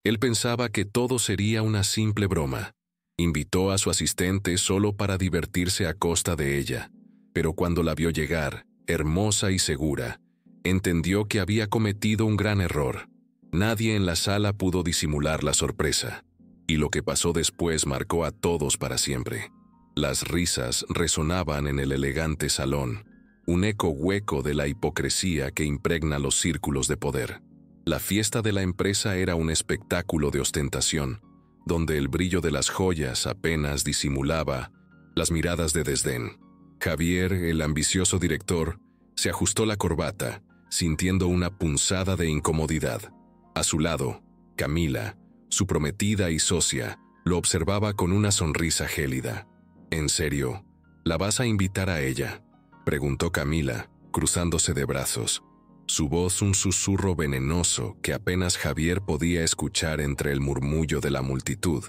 Él pensaba que todo sería una simple broma. Invitó a su asistente solo para divertirse a costa de ella, pero cuando la vio llegar, hermosa y segura, entendió que había cometido un gran error. Nadie en la sala pudo disimular la sorpresa, y lo que pasó después marcó a todos para siempre. Las risas resonaban en el elegante salón, un eco hueco de la hipocresía que impregna los círculos de poder. La fiesta de la empresa era un espectáculo de ostentación, donde el brillo de las joyas apenas disimulaba las miradas de desdén. Javier, el ambicioso director, se ajustó la corbata, sintiendo una punzada de incomodidad. A su lado, Camila, su prometida y socia, lo observaba con una sonrisa gélida. «¿En serio? ¿La vas a invitar a ella?», preguntó Camila, cruzándose de brazos. Su voz un susurro venenoso que apenas Javier podía escuchar entre el murmullo de la multitud,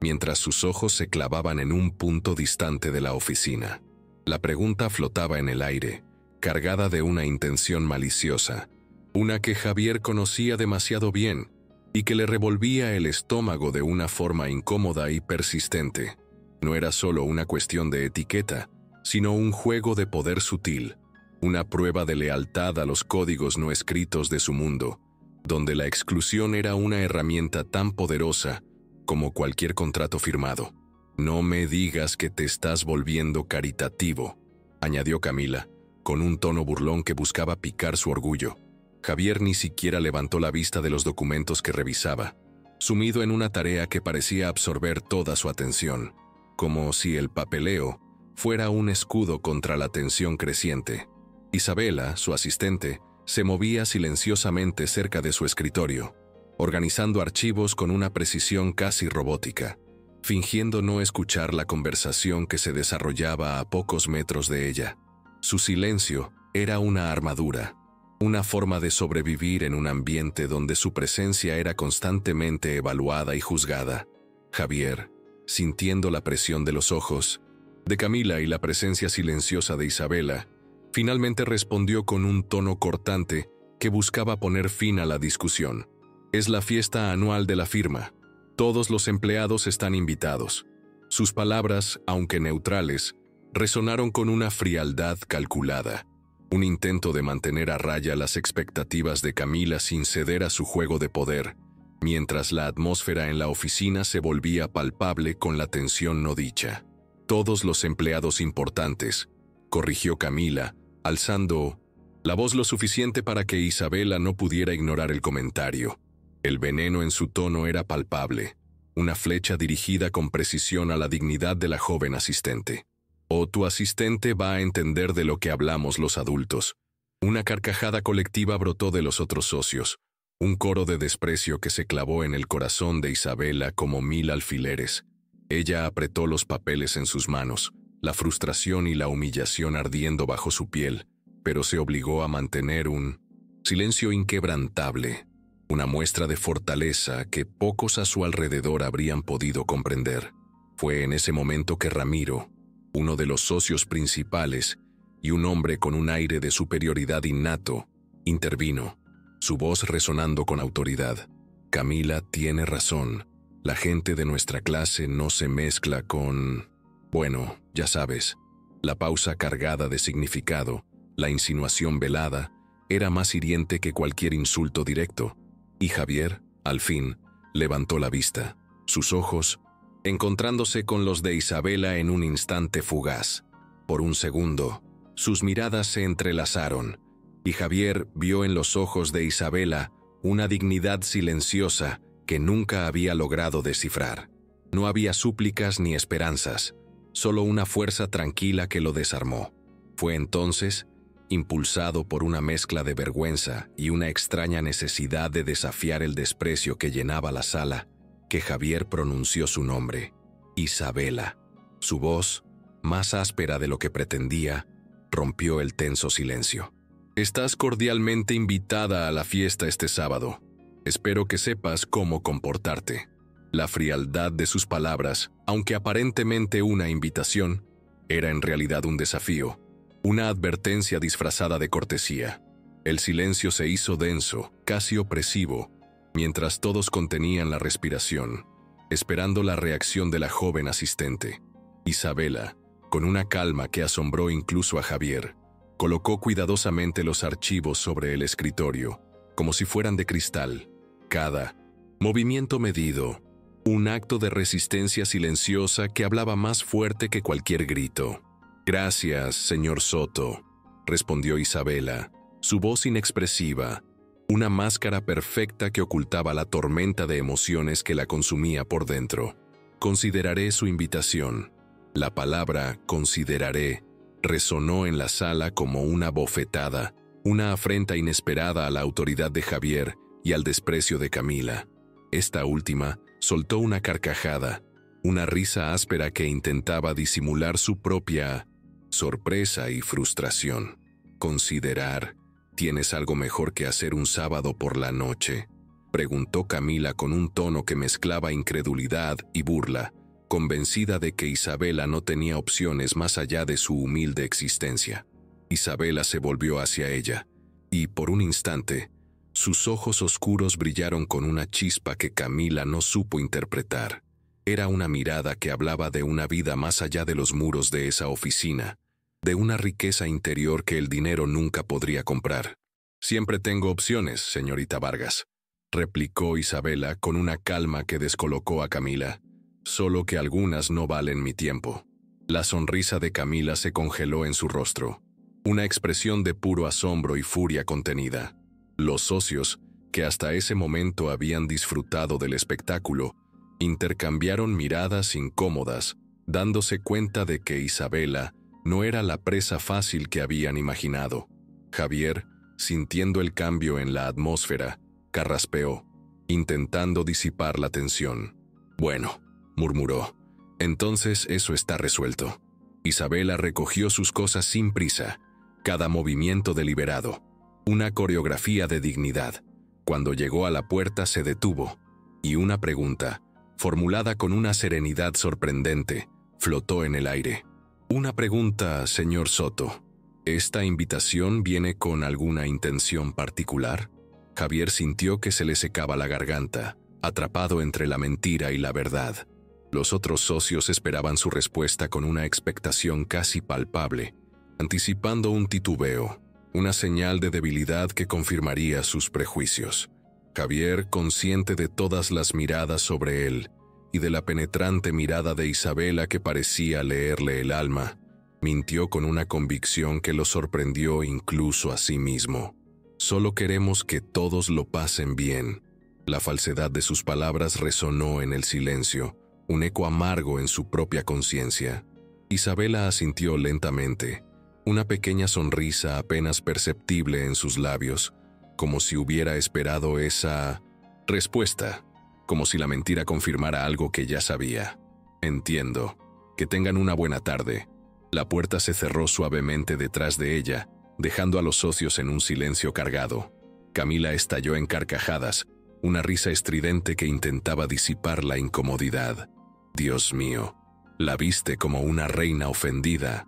mientras sus ojos se clavaban en un punto distante de la oficina. La pregunta flotaba en el aire, cargada de una intención maliciosa, una que Javier conocía demasiado bien y que le revolvía el estómago de una forma incómoda y persistente. No era solo una cuestión de etiqueta, sino un juego de poder sutil, una prueba de lealtad a los códigos no escritos de su mundo, donde la exclusión era una herramienta tan poderosa como cualquier contrato firmado. «No me digas que te estás volviendo caritativo», añadió Camila, con un tono burlón que buscaba picar su orgullo. Javier ni siquiera levantó la vista de los documentos que revisaba, sumido en una tarea que parecía absorber toda su atención, como si el papeleo fuera un escudo contra la tensión creciente. Isabela, su asistente, se movía silenciosamente cerca de su escritorio, organizando archivos con una precisión casi robótica, fingiendo no escuchar la conversación que se desarrollaba a pocos metros de ella. Su silencio era una armadura, una forma de sobrevivir en un ambiente donde su presencia era constantemente evaluada y juzgada. Javier, sintiendo la presión de los ojos de Camila y la presencia silenciosa de Isabela, finalmente respondió con un tono cortante que buscaba poner fin a la discusión. «Es la fiesta anual de la firma. Todos los empleados están invitados». Sus palabras, aunque neutrales, resonaron con una frialdad calculada, un intento de mantener a raya las expectativas de Camila sin ceder a su juego de poder, mientras la atmósfera en la oficina se volvía palpable con la tensión no dicha. «Todos los empleados importantes», corrigió Camila, alzando la voz lo suficiente para que Isabela no pudiera ignorar el comentario. El veneno en su tono era palpable, una flecha dirigida con precisión a la dignidad de la joven asistente. «O tu asistente va a entender de lo que hablamos los adultos». Una carcajada colectiva brotó de los otros socios, un coro de desprecio que se clavó en el corazón de Isabela como 1000 alfileres. Ella apretó los papeles en sus manos, la frustración y la humillación ardiendo bajo su piel, pero se obligó a mantener un silencio inquebrantable, una muestra de fortaleza que pocos a su alrededor habrían podido comprender. Fue en ese momento que Ramiro, uno de los socios principales y un hombre con un aire de superioridad innato, intervino, su voz resonando con autoridad. «Camila tiene razón. La gente de nuestra clase no se mezcla con... bueno, ya sabes». La pausa cargada de significado, la insinuación velada, era más hiriente que cualquier insulto directo, y Javier, al fin, levantó la vista, sus ojos encontrándose con los de Isabela en un instante fugaz. Por un segundo, sus miradas se entrelazaron, y Javier vio en los ojos de Isabela una dignidad silenciosa que nunca había logrado descifrar. No había súplicas ni esperanzas, solo una fuerza tranquila que lo desarmó. Fue entonces, impulsado por una mezcla de vergüenza y una extraña necesidad de desafiar el desprecio que llenaba la sala, que Javier pronunció su nombre, Isabela. Su voz, más áspera de lo que pretendía, rompió el tenso silencio. «Estás cordialmente invitada a la fiesta este sábado. Espero que sepas cómo comportarte». La frialdad de sus palabras, aunque aparentemente una invitación, era en realidad un desafío, una advertencia disfrazada de cortesía. El silencio se hizo denso, casi opresivo, mientras todos contenían la respiración, esperando la reacción de la joven asistente. Isabela, con una calma que asombró incluso a Javier, colocó cuidadosamente los archivos sobre el escritorio, como si fueran de cristal. Cada movimiento medido, un acto de resistencia silenciosa que hablaba más fuerte que cualquier grito. «Gracias, señor Soto», respondió Isabela, su voz inexpresiva, una máscara perfecta que ocultaba la tormenta de emociones que la consumía por dentro. «Consideraré su invitación». La palabra «consideraré» resonó en la sala como una bofetada, una afrenta inesperada a la autoridad de Javier y al desprecio de Camila. Esta última soltó una carcajada, una risa áspera que intentaba disimular su propia sorpresa y frustración. «Considerar, ¿tienes algo mejor que hacer un sábado por la noche?», preguntó Camila con un tono que mezclaba incredulidad y burla, convencida de que Isabela no tenía opciones más allá de su humilde existencia. Isabela se volvió hacia ella, y por un instante, sus ojos oscuros brillaron con una chispa que Camila no supo interpretar. Era una mirada que hablaba de una vida más allá de los muros de esa oficina, de una riqueza interior que el dinero nunca podría comprar. «Siempre tengo opciones, señorita Vargas», replicó Isabela con una calma que descolocó a Camila, «solo que algunas no valen mi tiempo». La sonrisa de Camila se congeló en su rostro, una expresión de puro asombro y furia contenida. Los socios, que hasta ese momento habían disfrutado del espectáculo, intercambiaron miradas incómodas, dándose cuenta de que Isabela no era la presa fácil que habían imaginado. Javier, sintiendo el cambio en la atmósfera, carraspeó, intentando disipar la tensión. «Bueno», murmuró, «entonces eso está resuelto». Isabela recogió sus cosas sin prisa, cada movimiento deliberado, una coreografía de dignidad. Cuando llegó a la puerta se detuvo, y una pregunta, formulada con una serenidad sorprendente, flotó en el aire. «Una pregunta, señor Soto. ¿Esta invitación viene con alguna intención particular?». Javier sintió que se le secaba la garganta, atrapado entre la mentira y la verdad. Los otros socios esperaban su respuesta con una expectación casi palpable, anticipando un titubeo, una señal de debilidad que confirmaría sus prejuicios. Javier, consciente de todas las miradas sobre él y de la penetrante mirada de Isabela que parecía leerle el alma, mintió con una convicción que lo sorprendió incluso a sí mismo. «Solo queremos que todos lo pasen bien». La falsedad de sus palabras resonó en el silencio, un eco amargo en su propia conciencia. Isabela asintió lentamente, una pequeña sonrisa apenas perceptible en sus labios, como si hubiera esperado esa respuesta, como si la mentira confirmara algo que ya sabía. «Entiendo. Que tengan una buena tarde». La puerta se cerró suavemente detrás de ella, dejando a los socios en un silencio cargado. Camila estalló en carcajadas, una risa estridente que intentaba disipar la incomodidad. «Dios mío, la viste como una reina ofendida.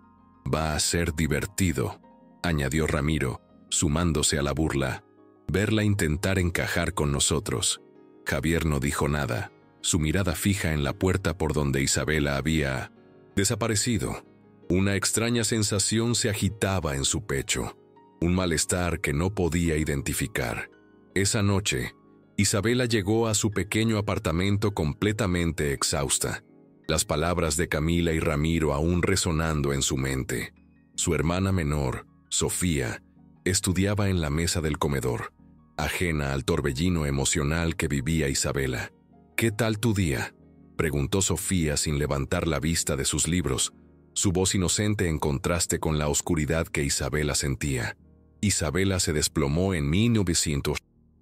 Va a ser divertido», añadió Ramiro, sumándose a la burla. «Verla intentar encajar con nosotros». Javier no dijo nada, su mirada fija en la puerta por donde Isabela había desaparecido. Una extraña sensación se agitaba en su pecho, un malestar que no podía identificar. Esa noche, Isabela llegó a su pequeño apartamento completamente exhausta, las palabras de Camila y Ramiro aún resonando en su mente. Su hermana menor, Sofía, estudiaba en la mesa del comedor, ajena al torbellino emocional que vivía Isabela. «¿Qué tal tu día?», preguntó Sofía sin levantar la vista de sus libros, su voz inocente en contraste con la oscuridad que Isabela sentía. Isabela se desplomó en 1900.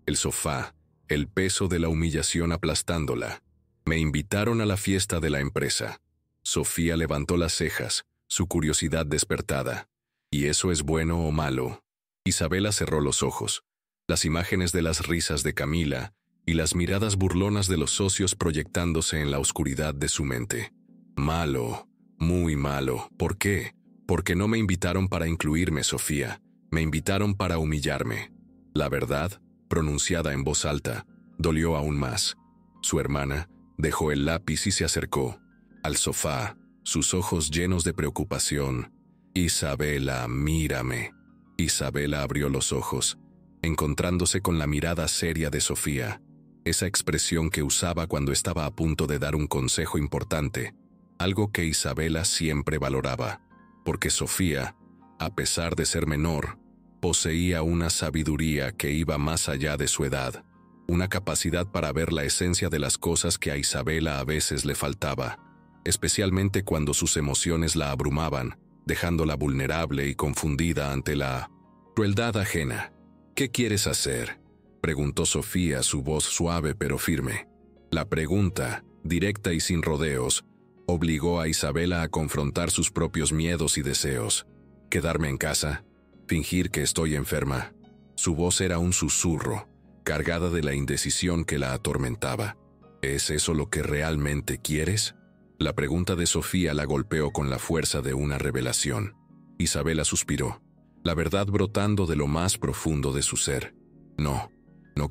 El sofá, el peso de la humillación aplastándola. «Me invitaron a la fiesta de la empresa». Sofía levantó las cejas, su curiosidad despertada. «¿Y eso es bueno o malo?». Isabela cerró los ojos. Las imágenes de las risas de Camila y las miradas burlonas de los socios proyectándose en la oscuridad de su mente. «Malo, muy malo. ¿Por qué?». «Porque no me invitaron para incluirme, Sofía. Me invitaron para humillarme». La verdad, pronunciada en voz alta, Dolió aún más. Su hermana dejó el lápiz y se acercó al sofá, sus ojos llenos de preocupación. «Isabela, mírame». Isabela abrió los ojos, encontrándose con la mirada seria de Sofía, esa expresión que usaba cuando estaba a punto de dar un consejo importante, algo que Isabela siempre valoraba, porque Sofía, a pesar de ser menor, poseía una sabiduría que iba más allá de su edad, una capacidad para ver la esencia de las cosas que a Isabela a veces le faltaba, especialmente cuando sus emociones la abrumaban, dejándola vulnerable y confundida ante la crueldad ajena. «¿Qué quieres hacer?», preguntó Sofía, su voz suave pero firme. La pregunta, directa y sin rodeos, obligó a Isabela a confrontar sus propios miedos y deseos. «¿Quedarme en casa? ¿Fingir que estoy enferma?». Su voz era un susurro, cargada de la indecisión que la atormentaba. «¿Es eso lo que realmente quieres?». La pregunta de Sofía la golpeó con la fuerza de una revelación. Isabela suspiró, la verdad brotando de lo más profundo de su ser. «No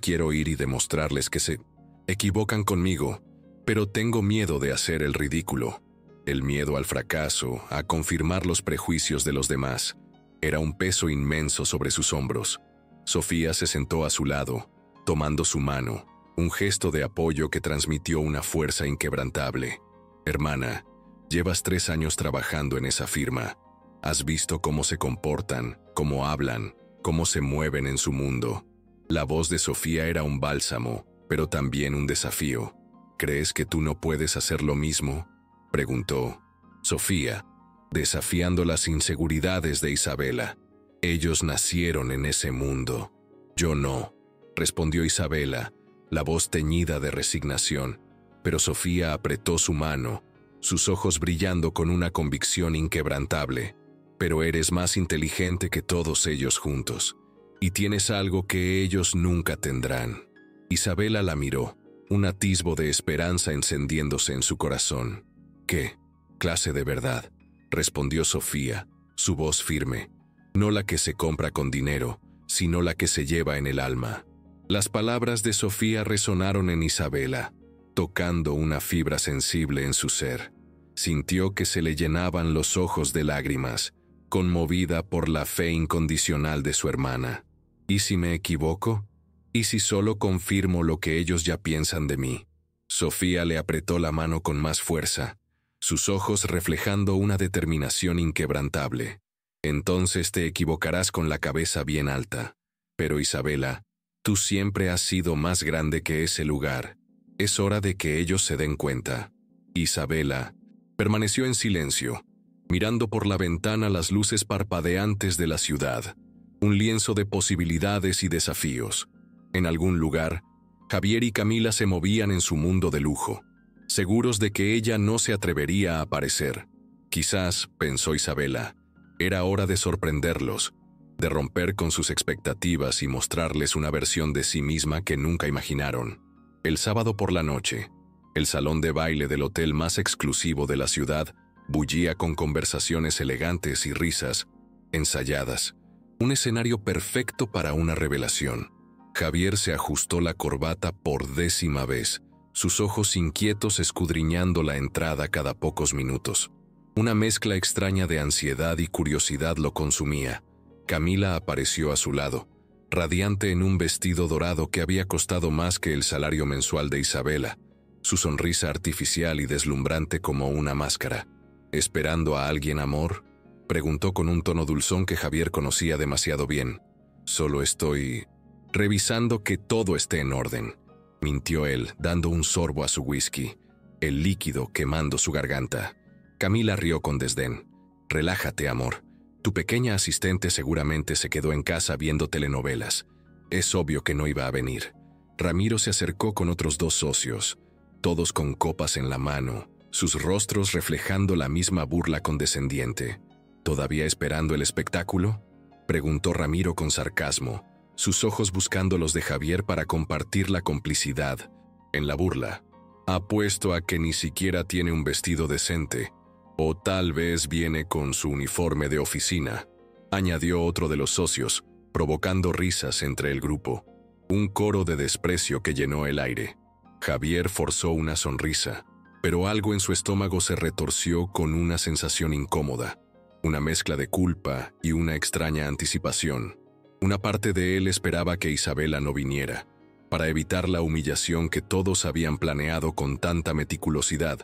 quiero ir y demostrarles que se equivocan conmigo, pero tengo miedo de hacer el ridículo». El miedo al fracaso, a confirmar los prejuicios de los demás, era un peso inmenso sobre sus hombros. Sofía se sentó a su lado, tomando su mano, un gesto de apoyo que transmitió una fuerza inquebrantable. «Hermana, llevas 3 años trabajando en esa firma. Has visto cómo se comportan, cómo hablan, cómo se mueven en su mundo». La voz de Sofía era un bálsamo, pero también un desafío. «¿Crees que tú no puedes hacer lo mismo?», preguntó Sofía, desafiando las inseguridades de Isabela. «Ellos nacieron en ese mundo. Yo no», respondió Isabela, la voz teñida de resignación. Pero Sofía apretó su mano, sus ojos brillando con una convicción inquebrantable. «Pero eres más inteligente que todos ellos juntos, y tienes algo que ellos nunca tendrán». Isabela la miró, un atisbo de esperanza encendiéndose en su corazón. «¿Qué clase de verdad?», respondió Sofía, su voz firme. «No la que se compra con dinero, sino la que se lleva en el alma». Las palabras de Sofía resonaron en Isabela, tocando una fibra sensible en su ser. Sintió que se le llenaban los ojos de lágrimas, conmovida por la fe incondicional de su hermana. «¿Y si me equivoco? ¿Y si solo confirmo lo que ellos ya piensan de mí?». Sofía le apretó la mano con más fuerza, sus ojos reflejando una determinación inquebrantable. «Entonces te equivocarás con la cabeza bien alta. Pero Isabela, tú siempre has sido más grande que ese lugar. Es hora de que ellos se den cuenta». Isabela permaneció en silencio, mirando por la ventana las luces parpadeantes de la ciudad, un lienzo de posibilidades y desafíos. En algún lugar, Javier y Camila se movían en su mundo de lujo, seguros de que ella no se atrevería a aparecer. Quizás, pensó Isabela, era hora de sorprenderlos, de romper con sus expectativas y mostrarles una versión de sí misma que nunca imaginaron. El sábado por la noche, el salón de baile del hotel más exclusivo de la ciudad bullía con conversaciones elegantes y risas ensayadas, un escenario perfecto para una revelación. Javier se ajustó la corbata por 10ª vez, sus ojos inquietos escudriñando la entrada cada pocos minutos. Una mezcla extraña de ansiedad y curiosidad lo consumía. Camila apareció a su lado, radiante en un vestido dorado que había costado más que el salario mensual de Isabela, su sonrisa artificial y deslumbrante como una máscara. «¿Esperando a alguien, amor?», preguntó con un tono dulzón que Javier conocía demasiado bien. «Solo estoy revisando que todo esté en orden», mintió él, dando un sorbo a su whisky, el líquido quemando su garganta. Camila rió con desdén. «Relájate, amor. Tu pequeña asistente seguramente se quedó en casa viendo telenovelas. Es obvio que no iba a venir». Ramiro se acercó con otros 2 socios, todos con copas en la mano, sus rostros reflejando la misma burla condescendiente. «¿Todavía esperando el espectáculo?», preguntó Ramiro con sarcasmo, sus ojos buscando los de Javier para compartir la complicidad en la burla. «Apuesto a que ni siquiera tiene un vestido decente, o tal vez viene con su uniforme de oficina», añadió otro de los socios, provocando risas entre el grupo. Un coro de desprecio que llenó el aire. Javier forzó una sonrisa, pero algo en su estómago se retorció con una sensación incómoda, una mezcla de culpa y una extraña anticipación. Una parte de él esperaba que Isabela no viniera, para evitar la humillación que todos habían planeado con tanta meticulosidad,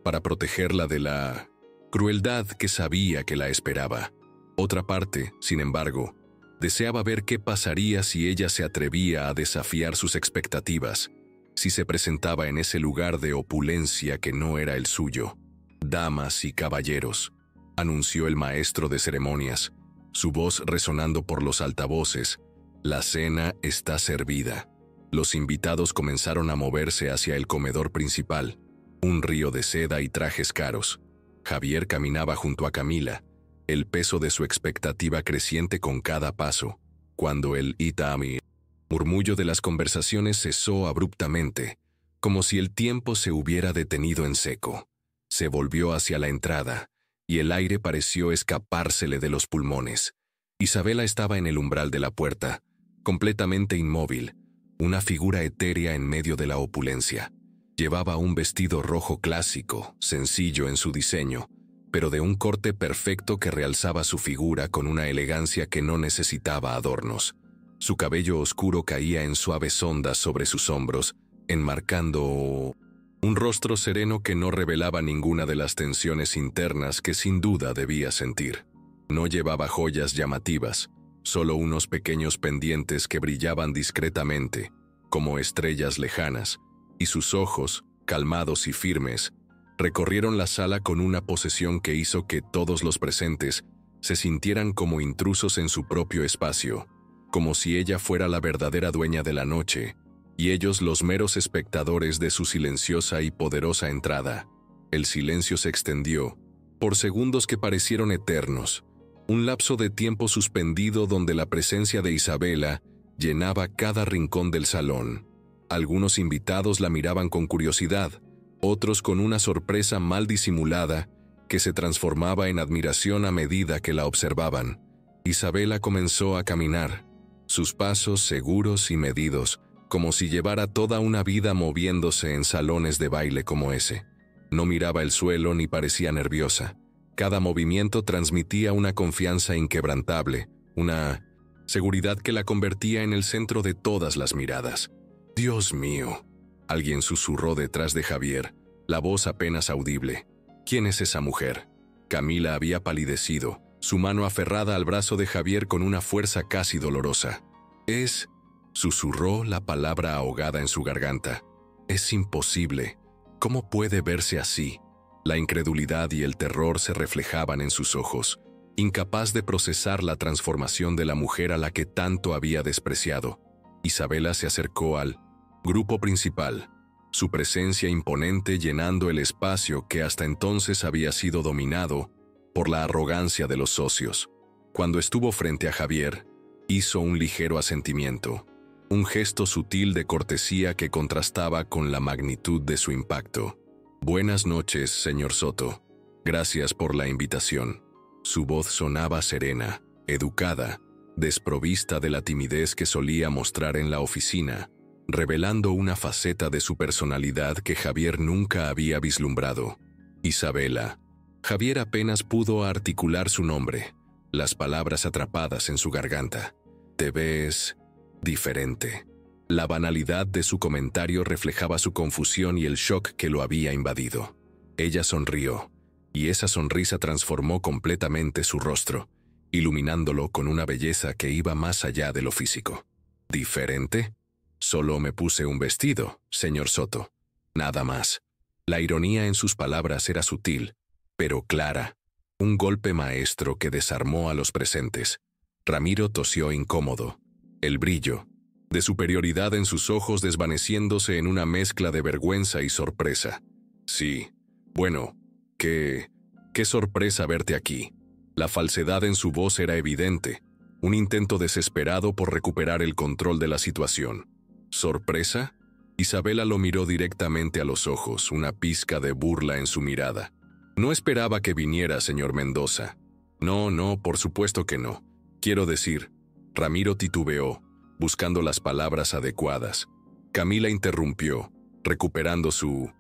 para protegerla de la crueldad que sabía que la esperaba. Otra parte, sin embargo, deseaba ver qué pasaría si ella se atrevía a desafiar sus expectativas, si se presentaba en ese lugar de opulencia que no era el suyo. «Damas y caballeros», anunció el maestro de ceremonias, su voz resonando por los altavoces, «la cena está servida». Los invitados comenzaron a moverse hacia el comedor principal, un río de seda y trajes caros. Javier caminaba junto a Camila, el peso de su expectativa creciente con cada paso, cuando el itami murmullo de las conversaciones cesó abruptamente, como si el tiempo se hubiera detenido en seco. Se volvió hacia la entrada, y el aire pareció escapársele de los pulmones. Isabela estaba en el umbral de la puerta, completamente inmóvil, una figura etérea en medio de la opulencia. Llevaba un vestido rojo clásico, sencillo en su diseño, pero de un corte perfecto que realzaba su figura con una elegancia que no necesitaba adornos. Su cabello oscuro caía en suaves ondas sobre sus hombros, enmarcando un rostro sereno que no revelaba ninguna de las tensiones internas que sin duda debía sentir. No llevaba joyas llamativas, solo unos pequeños pendientes que brillaban discretamente, como estrellas lejanas, y sus ojos, calmados y firmes, recorrieron la sala con una posesión que hizo que todos los presentes se sintieran como intrusos en su propio espacio, como si ella fuera la verdadera dueña de la noche, y ellos los meros espectadores de su silenciosa y poderosa entrada. El silencio se extendió, por segundos que parecieron eternos, un lapso de tiempo suspendido donde la presencia de Isabela llenaba cada rincón del salón. Algunos invitados la miraban con curiosidad, otros con una sorpresa mal disimulada que se transformaba en admiración a medida que la observaban. Isabela comenzó a caminar, sus pasos seguros y medidos, como si llevara toda una vida moviéndose en salones de baile como ese. No miraba el suelo ni parecía nerviosa. Cada movimiento transmitía una confianza inquebrantable, una seguridad que la convertía en el centro de todas las miradas. «Dios mío», alguien susurró detrás de Javier, la voz apenas audible. «¿Quién es esa mujer?». Camila había palidecido, su mano aferrada al brazo de Javier con una fuerza casi dolorosa. «Es», susurró la palabra ahogada en su garganta. «Es imposible. ¿Cómo puede verse así?». La incredulidad y el terror se reflejaban en sus ojos, incapaz de procesar la transformación de la mujer a la que tanto había despreciado. Isabela se acercó al grupo principal, su presencia imponente llenando el espacio que hasta entonces había sido dominado por la arrogancia de los socios. Cuando estuvo frente a Javier, hizo un ligero asentimiento, un gesto sutil de cortesía que contrastaba con la magnitud de su impacto. «Buenas noches, señor Soto. Gracias por la invitación». Su voz sonaba serena, educada, desprovista de la timidez que solía mostrar en la oficina, revelando una faceta de su personalidad que Javier nunca había vislumbrado. «Isabela». Javier apenas pudo articular su nombre, las palabras atrapadas en su garganta. «Te ves diferente». La banalidad de su comentario reflejaba su confusión y el shock que lo había invadido. Ella sonrió, y esa sonrisa transformó completamente su rostro, iluminándolo con una belleza que iba más allá de lo físico. «¿Diferente? Solo me puse un vestido, señor Soto. Nada más». La ironía en sus palabras era sutil, pero clara, un golpe maestro que desarmó a los presentes. Ramiro tosió incómodo, el brillo de superioridad en sus ojos desvaneciéndose en una mezcla de vergüenza y sorpresa. «Sí, bueno, qué sorpresa verte aquí». La falsedad en su voz era evidente, un intento desesperado por recuperar el control de la situación. «¿Sorpresa?». Isabela lo miró directamente a los ojos, una pizca de burla en su mirada. «No esperaba que viniera, señor Mendoza». No, por supuesto que no. Quiero decir», Ramiro titubeó, buscando las palabras adecuadas. Camila interrumpió, recuperando su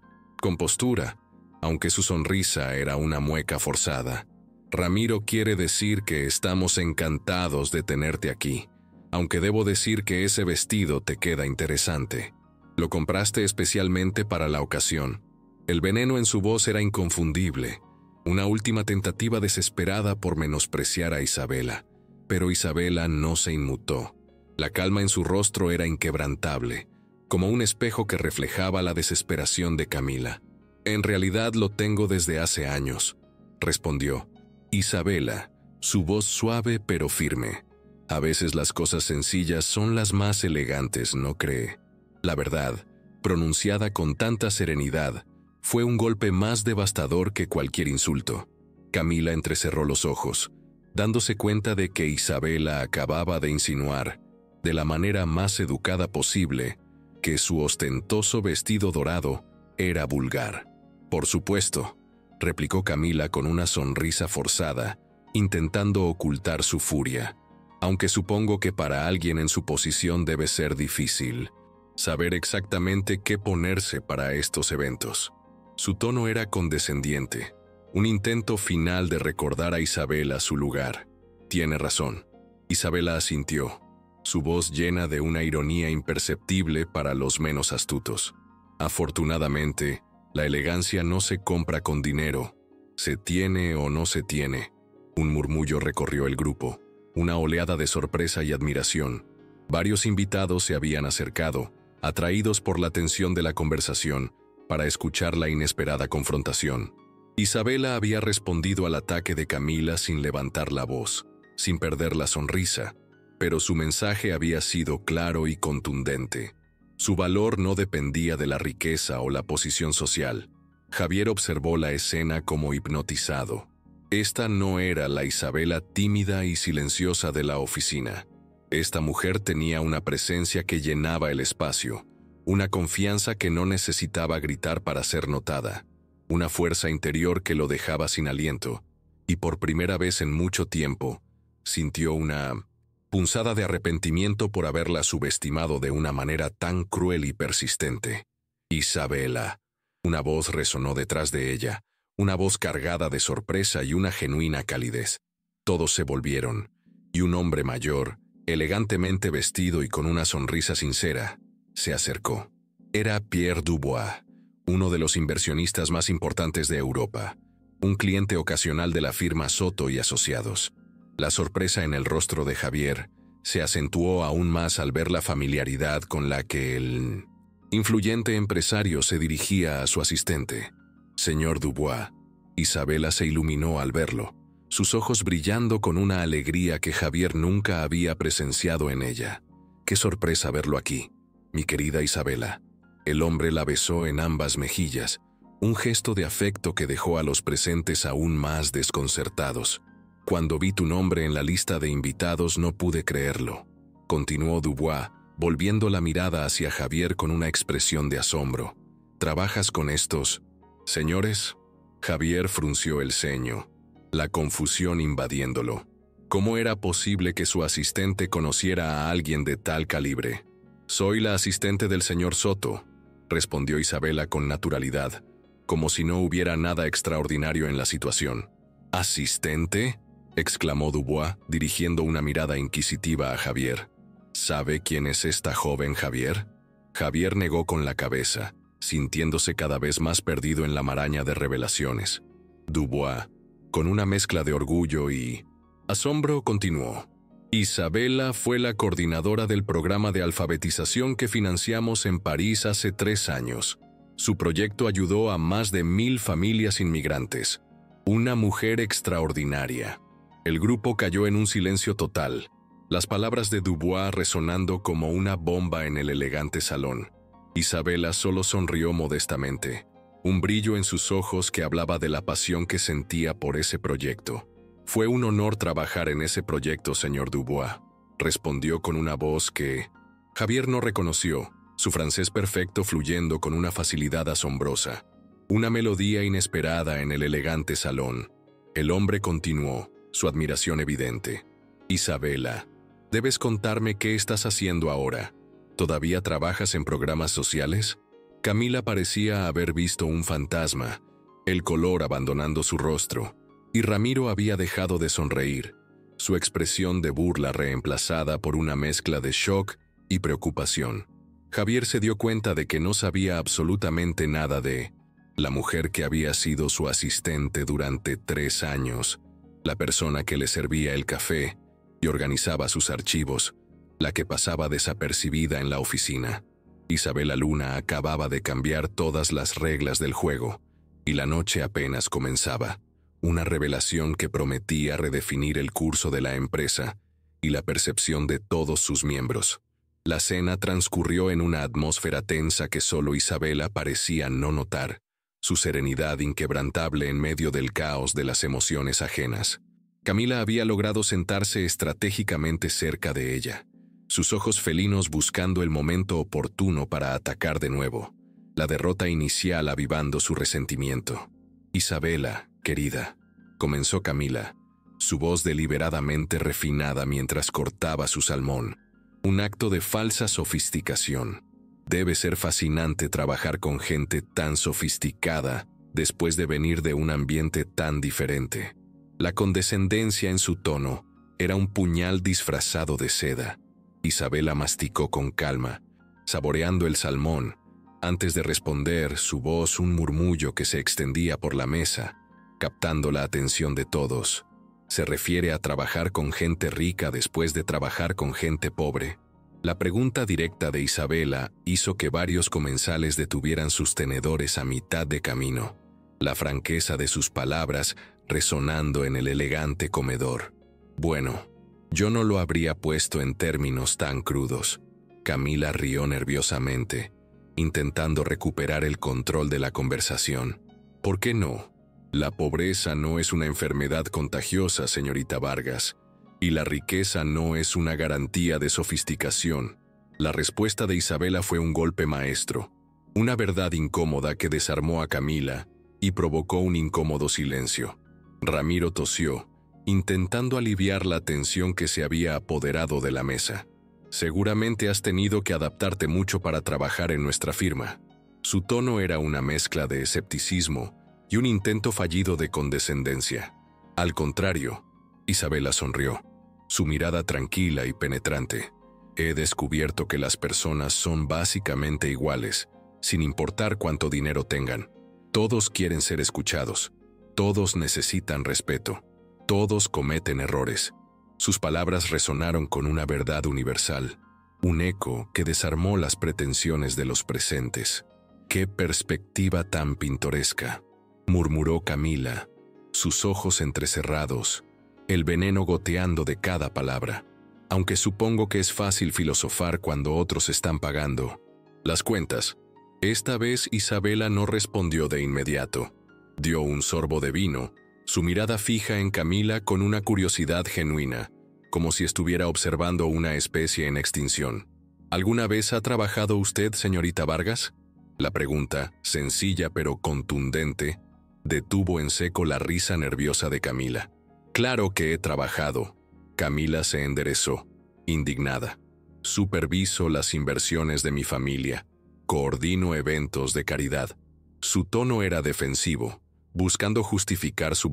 compostura, aunque su sonrisa era una mueca forzada. Ramiro quiere decir que estamos encantados de tenerte aquí, aunque debo decir que ese vestido te queda interesante. Lo compraste especialmente para la ocasión. El veneno en su voz era inconfundible, una última tentativa desesperada por menospreciar a Isabela, pero Isabela no se inmutó. La calma en su rostro era inquebrantable, como un espejo que reflejaba la desesperación de Camila. En realidad lo tengo desde hace años, respondió Isabela, su voz suave pero firme. A veces las cosas sencillas son las más elegantes, ¿no cree? La verdad, pronunciada con tanta serenidad, fue un golpe más devastador que cualquier insulto. Camila entrecerró los ojos, dándose cuenta de que Isabela acababa de insinuar, de la manera más educada posible, que su ostentoso vestido dorado era vulgar. Por supuesto, replicó Camila con una sonrisa forzada, intentando ocultar su furia, aunque supongo que para alguien en su posición debe ser difícil saber exactamente qué ponerse para estos eventos. Su tono era condescendiente, un intento final de recordar a Isabela su lugar. Tiene razón. Isabela asintió, su voz llena de una ironía imperceptible para los menos astutos. Afortunadamente, la elegancia no se compra con dinero, se tiene o no se tiene. Un murmullo recorrió el grupo, una oleada de sorpresa y admiración. Varios invitados se habían acercado, atraídos por la tensión de la conversación, para escuchar la inesperada confrontación. Isabela había respondido al ataque de Camila sin levantar la voz, sin perder la sonrisa, pero su mensaje había sido claro y contundente. Su valor no dependía de la riqueza o la posición social. Javier observó la escena como hipnotizado. Esta no era la Isabela tímida y silenciosa de la oficina. Esta mujer tenía una presencia que llenaba el espacio, una confianza que no necesitaba gritar para ser notada, una fuerza interior que lo dejaba sin aliento, y por primera vez en mucho tiempo, sintió una punzada de arrepentimiento por haberla subestimado de una manera tan cruel y persistente. Isabela. Una voz resonó detrás de ella, una voz cargada de sorpresa y una genuina calidez. Todos se volvieron, y un hombre mayor, elegantemente vestido y con una sonrisa sincera, se acercó. Era Pierre Dubois, uno de los inversionistas más importantes de Europa, un cliente ocasional de la firma Soto y Asociados. La sorpresa en el rostro de Javier se acentuó aún más al ver la familiaridad con la que el influyente empresario se dirigía a su asistente. Señor Dubois. Isabela se iluminó al verlo, sus ojos brillando con una alegría que Javier nunca había presenciado en ella. ¡Qué sorpresa verlo aquí, mi querida Isabela! El hombre la besó en ambas mejillas, un gesto de afecto que dejó a los presentes aún más desconcertados. Cuando vi tu nombre en la lista de invitados no pude creerlo, continuó Dubois, volviendo la mirada hacia Javier con una expresión de asombro. ¿Trabajas con estos señores? Javier frunció el ceño, la confusión invadiéndolo. ¿Cómo era posible que su asistente conociera a alguien de tal calibre? Soy la asistente del señor Soto, respondió Isabela con naturalidad, como si no hubiera nada extraordinario en la situación. ¿Asistente?, exclamó Dubois, dirigiendo una mirada inquisitiva a Javier. ¿Sabe quién es esta joven, Javier? Javier negó con la cabeza, sintiéndose cada vez más perdido en la maraña de revelaciones. Dubois, con una mezcla de orgullo y asombro, continuó. Isabela fue la coordinadora del programa de alfabetización que financiamos en París hace 3 años. Su proyecto ayudó a más de 1000 familias inmigrantes. Una mujer extraordinaria. El grupo cayó en un silencio total, las palabras de Dubois resonando como una bomba en el elegante salón. Isabela solo sonrió modestamente, un brillo en sus ojos que hablaba de la pasión que sentía por ese proyecto. Fue un honor trabajar en ese proyecto, señor Dubois, respondió con una voz que Javier no reconoció, su francés perfecto fluyendo con una facilidad asombrosa. Una melodía inesperada en el elegante salón. El hombre continuó, su admiración evidente. Isabela, Debes contarme qué estás haciendo ahora. ¿Todavía trabajas en programas sociales? Camila parecía haber visto un fantasma, el color abandonando su rostro, y Ramiro había dejado de sonreír, su expresión de burla reemplazada por una mezcla de shock y preocupación. Javier se dio cuenta de que no sabía absolutamente nada de la mujer que había sido su asistente durante 3 años, la persona que le servía el café y organizaba sus archivos, la que pasaba desapercibida en la oficina. Isabela Luna acababa de cambiar todas las reglas del juego, y la noche apenas comenzaba. Una revelación que prometía redefinir el curso de la empresa y la percepción de todos sus miembros. La cena transcurrió en una atmósfera tensa que solo Isabela parecía no notar, su serenidad inquebrantable en medio del caos de las emociones ajenas. Camila había logrado sentarse estratégicamente cerca de ella, sus ojos felinos buscando el momento oportuno para atacar de nuevo, la derrota inicial avivando su resentimiento. «Isabela, querida», comenzó Camila, su voz deliberadamente refinada mientras cortaba su salmón. Un acto de falsa sofisticación. Debe ser fascinante trabajar con gente tan sofisticada después de venir de un ambiente tan diferente. La condescendencia en su tono era un puñal disfrazado de seda. Isabela masticó con calma, saboreando el salmón. Antes de responder, su voz un murmullo que se extendía por la mesa, captando la atención de todos. ¿Se refiere a trabajar con gente rica después de trabajar con gente pobre? La pregunta directa de Isabela hizo que varios comensales detuvieran sus tenedores a mitad de camino, la franqueza de sus palabras resonando en el elegante comedor. «Bueno, yo no lo habría puesto en términos tan crudos». Camila rió nerviosamente, intentando recuperar el control de la conversación. «¿Por qué no? La pobreza no es una enfermedad contagiosa, señorita Vargas, y la riqueza no es una garantía de sofisticación». La respuesta de Isabela fue un golpe maestro, una verdad incómoda que desarmó a Camila y provocó un incómodo silencio. Ramiro tosió, intentando aliviar la tensión que se había apoderado de la mesa. «Seguramente has tenido que adaptarte mucho para trabajar en nuestra firma». Su tono era una mezcla de escepticismo y un intento fallido de condescendencia. «Al contrario», Isabela sonrió, su mirada tranquila y penetrante. «He descubierto que las personas son básicamente iguales, sin importar cuánto dinero tengan. Todos quieren ser escuchados. Todos necesitan respeto. Todos cometen errores». Sus palabras resonaron con una verdad universal, un eco que desarmó las pretensiones de los presentes. «Qué perspectiva tan pintoresca», murmuró Camila, sus ojos entrecerrados, el veneno goteando de cada palabra. «Aunque supongo que es fácil filosofar cuando otros están pagando las cuentas». Esta vez Isabela no respondió de inmediato. Dio un sorbo de vino, su mirada fija en Camila con una curiosidad genuina, como si estuviera observando una especie en extinción. «¿Alguna vez ha trabajado usted, señorita Vargas?». La pregunta, sencilla pero contundente, detuvo en seco la risa nerviosa de Camila. «Claro que he trabajado». Camila se enderezó, indignada. «Superviso las inversiones de mi familia. Coordino eventos de caridad». Su tono era defensivo, buscando justificar su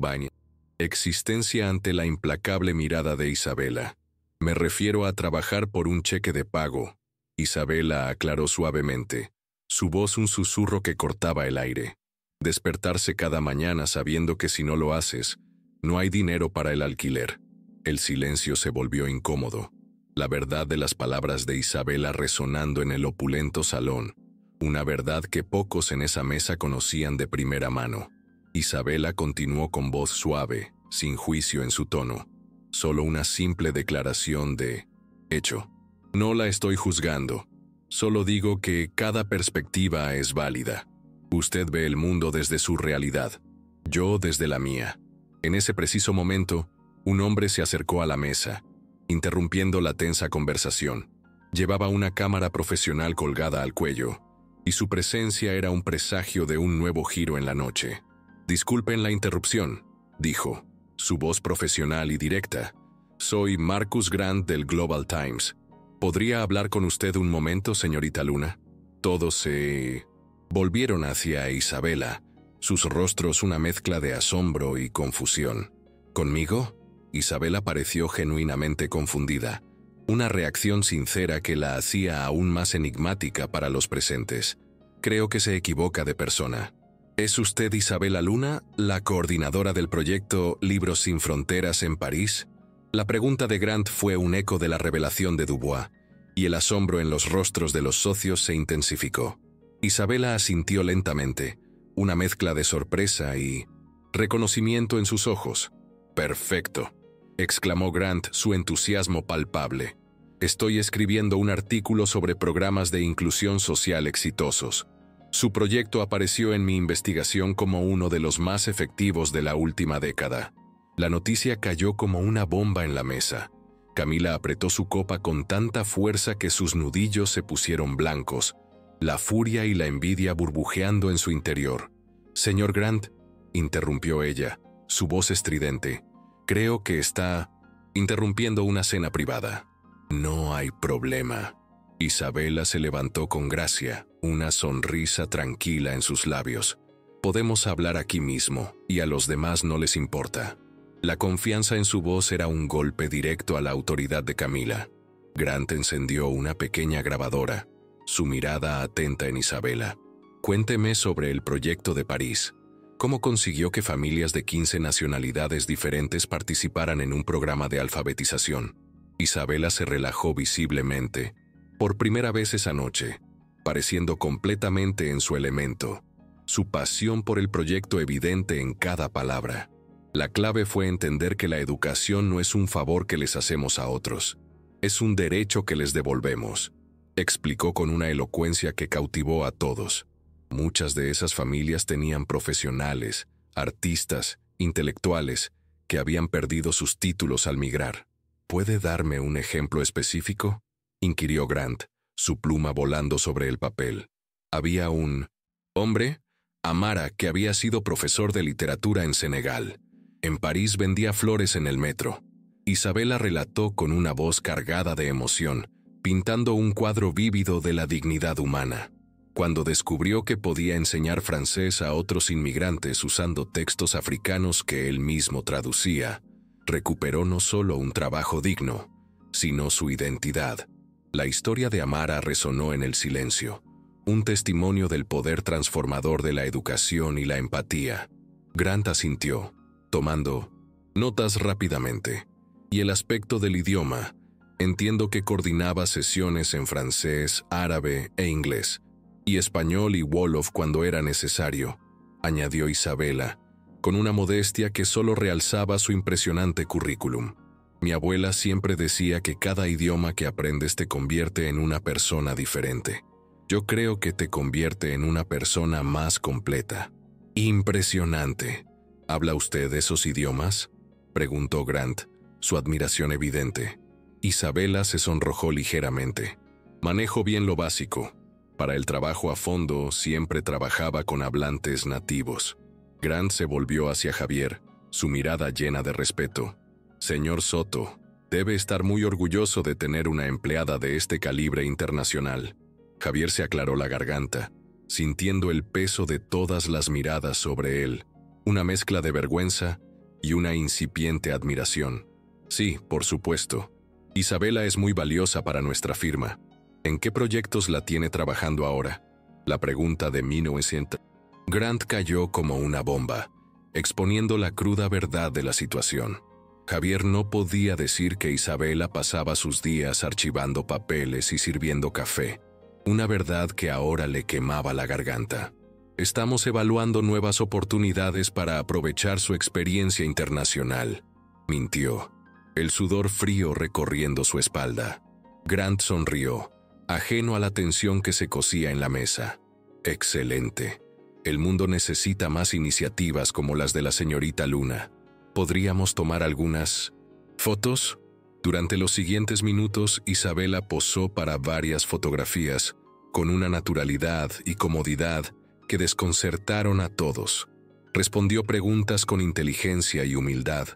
existencia ante la implacable mirada de Isabela. «Me refiero a trabajar por un cheque de pago», Isabela aclaró suavemente, su voz un susurro que cortaba el aire. «Despertarse cada mañana sabiendo que si no lo haces, no hay dinero para el alquiler». El silencio se volvió incómodo, la verdad de las palabras de Isabela resonando en el opulento salón, una verdad que pocos en esa mesa conocían de primera mano. Isabela continuó con voz suave, sin juicio en su tono. «Solo una simple declaración de hecho. No la estoy juzgando. Solo digo que cada perspectiva es válida. Usted ve el mundo desde su realidad, yo desde la mía». En ese preciso momento, un hombre se acercó a la mesa, interrumpiendo la tensa conversación. Llevaba una cámara profesional colgada al cuello, y su presencia era un presagio de un nuevo giro en la noche. «Disculpen la interrupción», dijo, su voz profesional y directa, Soy Marcus Grant del Global Times. ¿Podría hablar con usted un momento, señorita Luna? Todos se volvieron hacia Isabela, sus rostros una mezcla de asombro y confusión. ¿Conmigo? Isabela pareció genuinamente confundida, una reacción sincera que la hacía aún más enigmática para los presentes. Creo que se equivoca de persona. ¿Es usted Isabela Luna, la coordinadora del proyecto Libros sin Fronteras en París? La pregunta de Grant fue un eco de la revelación de Dubois, y el asombro en los rostros de los socios se intensificó. Isabela asintió lentamente, una mezcla de sorpresa y reconocimiento en sus ojos. «Perfecto», exclamó Grant, su entusiasmo palpable. «Estoy escribiendo un artículo sobre programas de inclusión social exitosos. Su proyecto apareció en mi investigación como uno de los más efectivos de la última década». La noticia cayó como una bomba en la mesa. Camila apretó su copa con tanta fuerza que sus nudillos se pusieron blancos, la furia y la envidia burbujeando en su interior. «Señor Grant», interrumpió ella, su voz estridente, «creo que está interrumpiendo una cena privada». «No hay problema». Isabela se levantó con gracia, una sonrisa tranquila en sus labios. «Podemos hablar aquí mismo, y a los demás no les importa». La confianza en su voz era un golpe directo a la autoridad de Camila. Grant encendió una pequeña grabadora, su mirada atenta en Isabela. «Cuénteme sobre el proyecto de París. ¿Cómo consiguió que familias de 15 nacionalidades diferentes participaran en un programa de alfabetización?» Isabela se relajó visiblemente, por primera vez esa noche, pareciendo completamente en su elemento, su pasión por el proyecto evidente en cada palabra. La clave fue entender que la educación no es un favor que les hacemos a otros, es un derecho que les devolvemos, explicó con una elocuencia que cautivó a todos. Muchas de esas familias tenían profesionales, artistas, intelectuales, que habían perdido sus títulos al migrar. ¿Puede darme un ejemplo específico?, inquirió Grant, su pluma volando sobre el papel. Había un hombre, Amara, que había sido profesor de literatura en Senegal. En París vendía flores en el metro. Isabela relató con una voz cargada de emoción, pintando un cuadro vívido de la dignidad humana. Cuando descubrió que podía enseñar francés a otros inmigrantes usando textos africanos que él mismo traducía, recuperó no solo un trabajo digno, sino su identidad. La historia de Amara resonó en el silencio, un testimonio del poder transformador de la educación y la empatía. Grant asintió, tomando notas rápidamente. Y el aspecto del idioma. Entiendo que coordinaba sesiones en francés, árabe e inglés, y español y wolof cuando era necesario, añadió Isabela, con una modestia que solo realzaba su impresionante currículum. Mi abuela siempre decía que cada idioma que aprendes te convierte en una persona diferente. Yo creo que te convierte en una persona más completa. Impresionante. ¿Habla usted esos idiomas?, preguntó Grant, su admiración evidente. Isabela se sonrojó ligeramente. Manejo bien lo básico. Para el trabajo a fondo siempre trabajaba con hablantes nativos. Grant se volvió hacia Javier, su mirada llena de respeto. Señor Soto, debe estar muy orgulloso de tener una empleada de este calibre internacional. Javier se aclaró la garganta, sintiendo el peso de todas las miradas sobre él, una mezcla de vergüenza y una incipiente admiración. Sí, por supuesto. Isabela es muy valiosa para nuestra firma. ¿En qué proyectos la tiene trabajando ahora? La pregunta de 1900. Grant cayó como una bomba, exponiendo la cruda verdad de la situación. Javier no podía decir que Isabela pasaba sus días archivando papeles y sirviendo café, una verdad que ahora le quemaba la garganta. Estamos evaluando nuevas oportunidades para aprovechar su experiencia internacional, mintió, el sudor frío recorriendo su espalda. Grant sonrió, ajeno a la tensión que se cosía en la mesa. Excelente. El mundo necesita más iniciativas como las de la señorita Luna. ¿Podríamos tomar algunas fotos? Durante los siguientes minutos, Isabela posó para varias fotografías, con una naturalidad y comodidad que desconcertaron a todos. Respondió preguntas con inteligencia y humildad,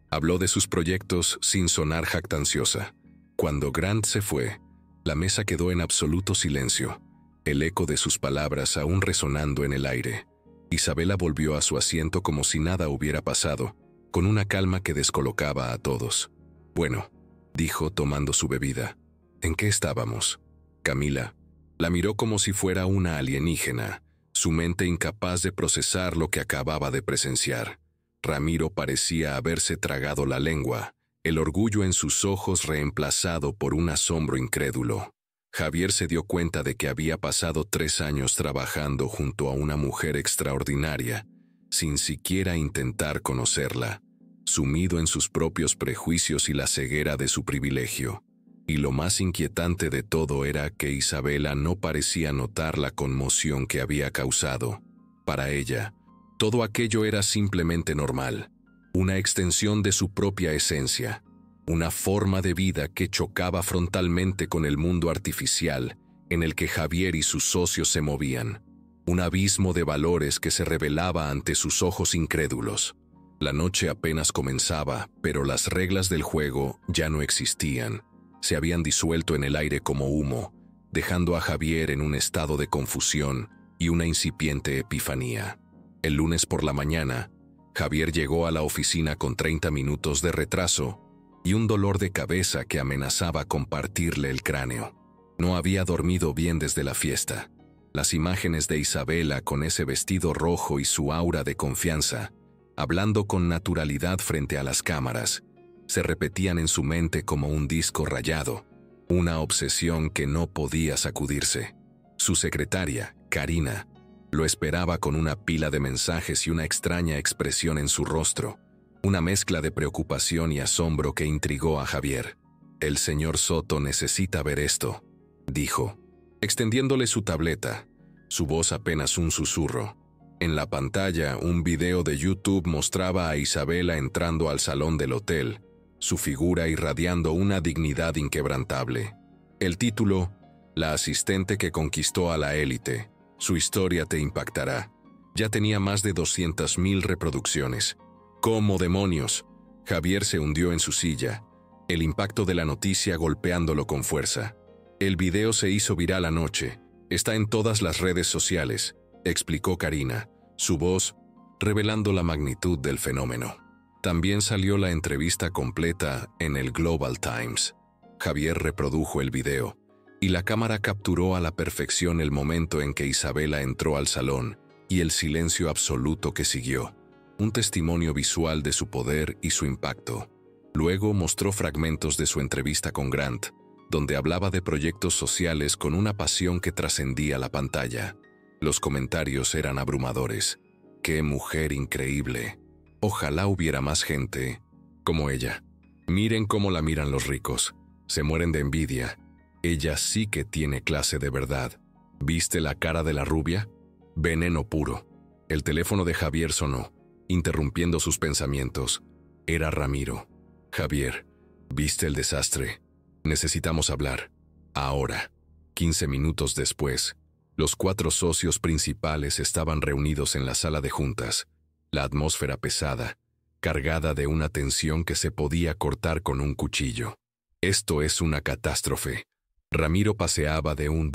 Habló de sus proyectos sin sonar jactanciosa. Cuando Grant se fue, la mesa quedó en absoluto silencio, el eco de sus palabras aún resonando en el aire. Isabela volvió a su asiento como si nada hubiera pasado, con una calma que descolocaba a todos. «Bueno», dijo tomando su bebida. «¿En qué estábamos?» Camila la miró como si fuera una alienígena, su mente incapaz de procesar lo que acababa de presenciar. Ramiro parecía haberse tragado la lengua, el orgullo en sus ojos reemplazado por un asombro incrédulo. Javier se dio cuenta de que había pasado 3 años trabajando junto a una mujer extraordinaria, sin siquiera intentar conocerla, sumido en sus propios prejuicios y la ceguera de su privilegio. Y lo más inquietante de todo era que Isabela no parecía notar la conmoción que había causado. Para ella, todo aquello era simplemente normal, una extensión de su propia esencia, una forma de vida que chocaba frontalmente con el mundo artificial en el que Javier y sus socios se movían, un abismo de valores que se revelaba ante sus ojos incrédulos. La noche apenas comenzaba, pero las reglas del juego ya no existían. Se habían disuelto en el aire como humo, dejando a Javier en un estado de confusión y una incipiente epifanía. El lunes por la mañana, Javier llegó a la oficina con 30 minutos de retraso y un dolor de cabeza que amenazaba con partirle el cráneo. No había dormido bien desde la fiesta. Las imágenes de Isabela con ese vestido rojo y su aura de confianza, hablando con naturalidad frente a las cámaras, se repetían en su mente como un disco rayado, una obsesión que no podía sacudirse. Su secretaria, Karina, lo esperaba con una pila de mensajes y una extraña expresión en su rostro, una mezcla de preocupación y asombro que intrigó a Javier. «El señor Soto necesita ver esto», dijo, extendiéndole su tableta, su voz apenas un susurro. En la pantalla, un video de YouTube mostraba a Isabela entrando al salón del hotel, su figura irradiando una dignidad inquebrantable. El título, La asistente que conquistó a la élite. Su historia te impactará. Ya tenía más de 200.000 reproducciones. ¿Cómo demonios? Javier se hundió en su silla, el impacto de la noticia golpeándolo con fuerza. El video se hizo viral anoche. Está en todas las redes sociales, explicó Karina, su voz revelando la magnitud del fenómeno. También salió la entrevista completa en el Global Times. Javier reprodujo el video, y la cámara capturó a la perfección el momento en que Isabela entró al salón y el silencio absoluto que siguió, un testimonio visual de su poder y su impacto. Luego mostró fragmentos de su entrevista con Grant, donde hablaba de proyectos sociales con una pasión que trascendía la pantalla. Los comentarios eran abrumadores. ¡Qué mujer increíble! Ojalá hubiera más gente como ella. Miren cómo la miran los ricos. Se mueren de envidia. Ella sí que tiene clase de verdad. ¿Viste la cara de la rubia? Veneno puro. El teléfono de Javier sonó, interrumpiendo sus pensamientos. Era Ramiro. Javier, ¿viste el desastre? Necesitamos hablar. Ahora. 15 minutos después, los 4 socios principales estaban reunidos en la sala de juntas. La atmósfera pesada, cargada de una tensión que se podía cortar con un cuchillo. Esto es una catástrofe. Ramiro paseaba de un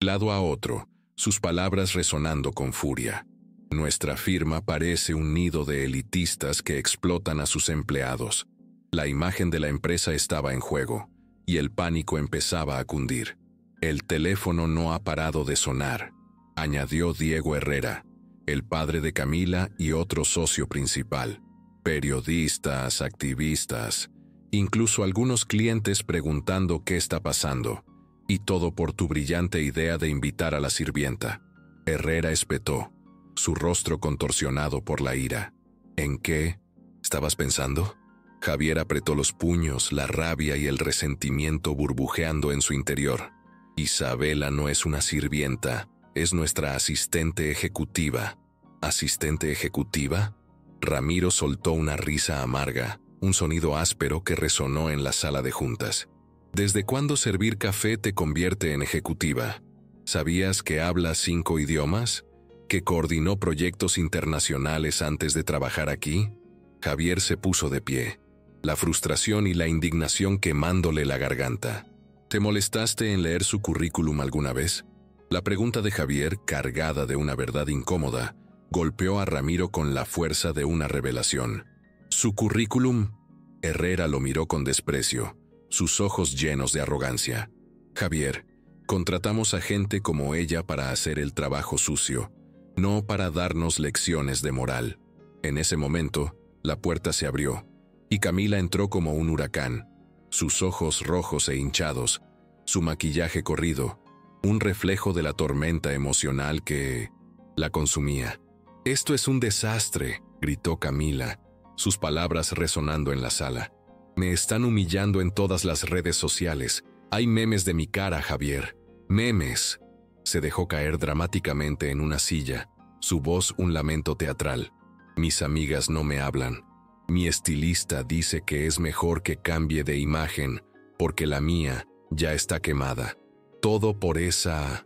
lado a otro, sus palabras resonando con furia. Nuestra firma parece un nido de elitistas que explotan a sus empleados. La imagen de la empresa estaba en juego, y el pánico empezaba a cundir. El teléfono no ha parado de sonar, añadió Diego Herrera, el padre de Camila y otro socio principal. Periodistas, activistas, incluso algunos clientes preguntando qué está pasando, y todo por tu brillante idea de invitar a la sirvienta. Herrera espetó, su rostro contorsionado por la ira. ¿En qué estabas pensando? Javier apretó los puños, la rabia y el resentimiento burbujeando en su interior. Isabela no es una sirvienta, es nuestra asistente ejecutiva. ¿Asistente ejecutiva? Ramiro soltó una risa amarga, un sonido áspero que resonó en la sala de juntas. ¿Desde cuándo servir café te convierte en ejecutiva? ¿Sabías que habla 5 idiomas? ¿Que coordinó proyectos internacionales antes de trabajar aquí? Javier se puso de pie, la frustración y la indignación quemándole la garganta. ¿Te molestaste en leer su currículum alguna vez? La pregunta de Javier, cargada de una verdad incómoda, golpeó a Ramiro con la fuerza de una revelación. ¿Su currículum? Herrera lo miró con desprecio, sus ojos llenos de arrogancia. Javier, contratamos a gente como ella para hacer el trabajo sucio, no para darnos lecciones de moral. En ese momento, la puerta se abrió, y Camila entró como un huracán, sus ojos rojos e hinchados, su maquillaje corrido, un reflejo de la tormenta emocional que la consumía. «Esto es un desastre», gritó Camila, sus palabras resonando en la sala. «Me están humillando en todas las redes sociales. Hay memes de mi cara, Javier. ¡Memes!». Se dejó caer dramáticamente en una silla, su voz un lamento teatral. «Mis amigas no me hablan. Mi estilista dice que es mejor que cambie de imagen, porque la mía ya está quemada. Todo por esa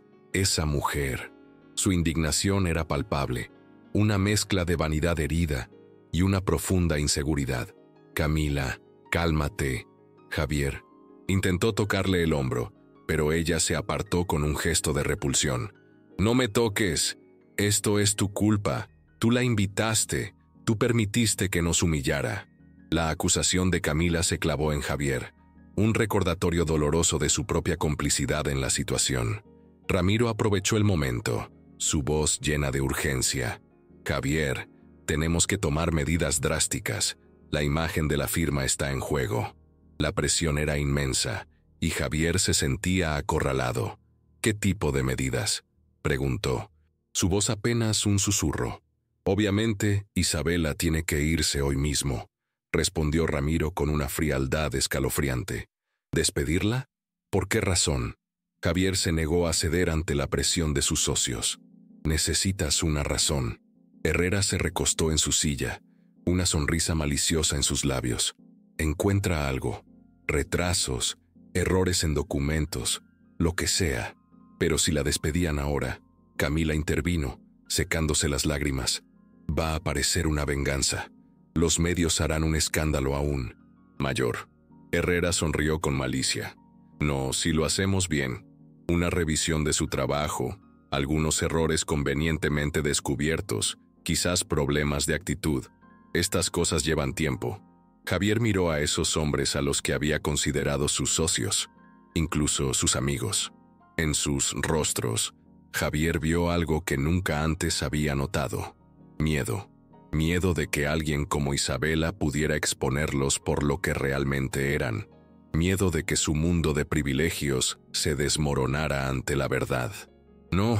mujer». Su indignación era palpable, una mezcla de vanidad herida y una profunda inseguridad. «Camila, cálmate». Javier intentó tocarle el hombro, pero ella se apartó con un gesto de repulsión. «No me toques. Esto es tu culpa. Tú la invitaste. Tú permitiste que nos humillara». La acusación de Camila se clavó en Javier, un recordatorio doloroso de su propia complicidad en la situación. Ramiro aprovechó el momento, su voz llena de urgencia. «Javier, tenemos que tomar medidas drásticas. La imagen de la firma está en juego». La presión era inmensa, y Javier se sentía acorralado. «¿Qué tipo de medidas?», preguntó. Su voz apenas un susurro. «Obviamente, Isabela tiene que irse hoy mismo», respondió Ramiro con una frialdad escalofriante. «¿Despedirla? ¿Por qué razón?». Javier se negó a ceder ante la presión de sus socios. «Necesitas una razón». Herrera se recostó en su silla, una sonrisa maliciosa en sus labios. «Encuentra algo. Retrasos, errores en documentos, lo que sea». Pero si la despedían ahora, Camila intervino, secándose las lágrimas. «Va a aparecer una venganza. Los medios harán un escándalo aún mayor». Herrera sonrió con malicia. «No, si lo hacemos bien. Una revisión de su trabajo, algunos errores convenientemente descubiertos, quizás problemas de actitud. Estas cosas llevan tiempo». Javier miró a esos hombres a los que había considerado sus socios, incluso sus amigos. En sus rostros, Javier vio algo que nunca antes había notado: miedo. Miedo de que alguien como Isabela pudiera exponerlos por lo que realmente eran. Miedo de que su mundo de privilegios se desmoronara ante la verdad. «No»,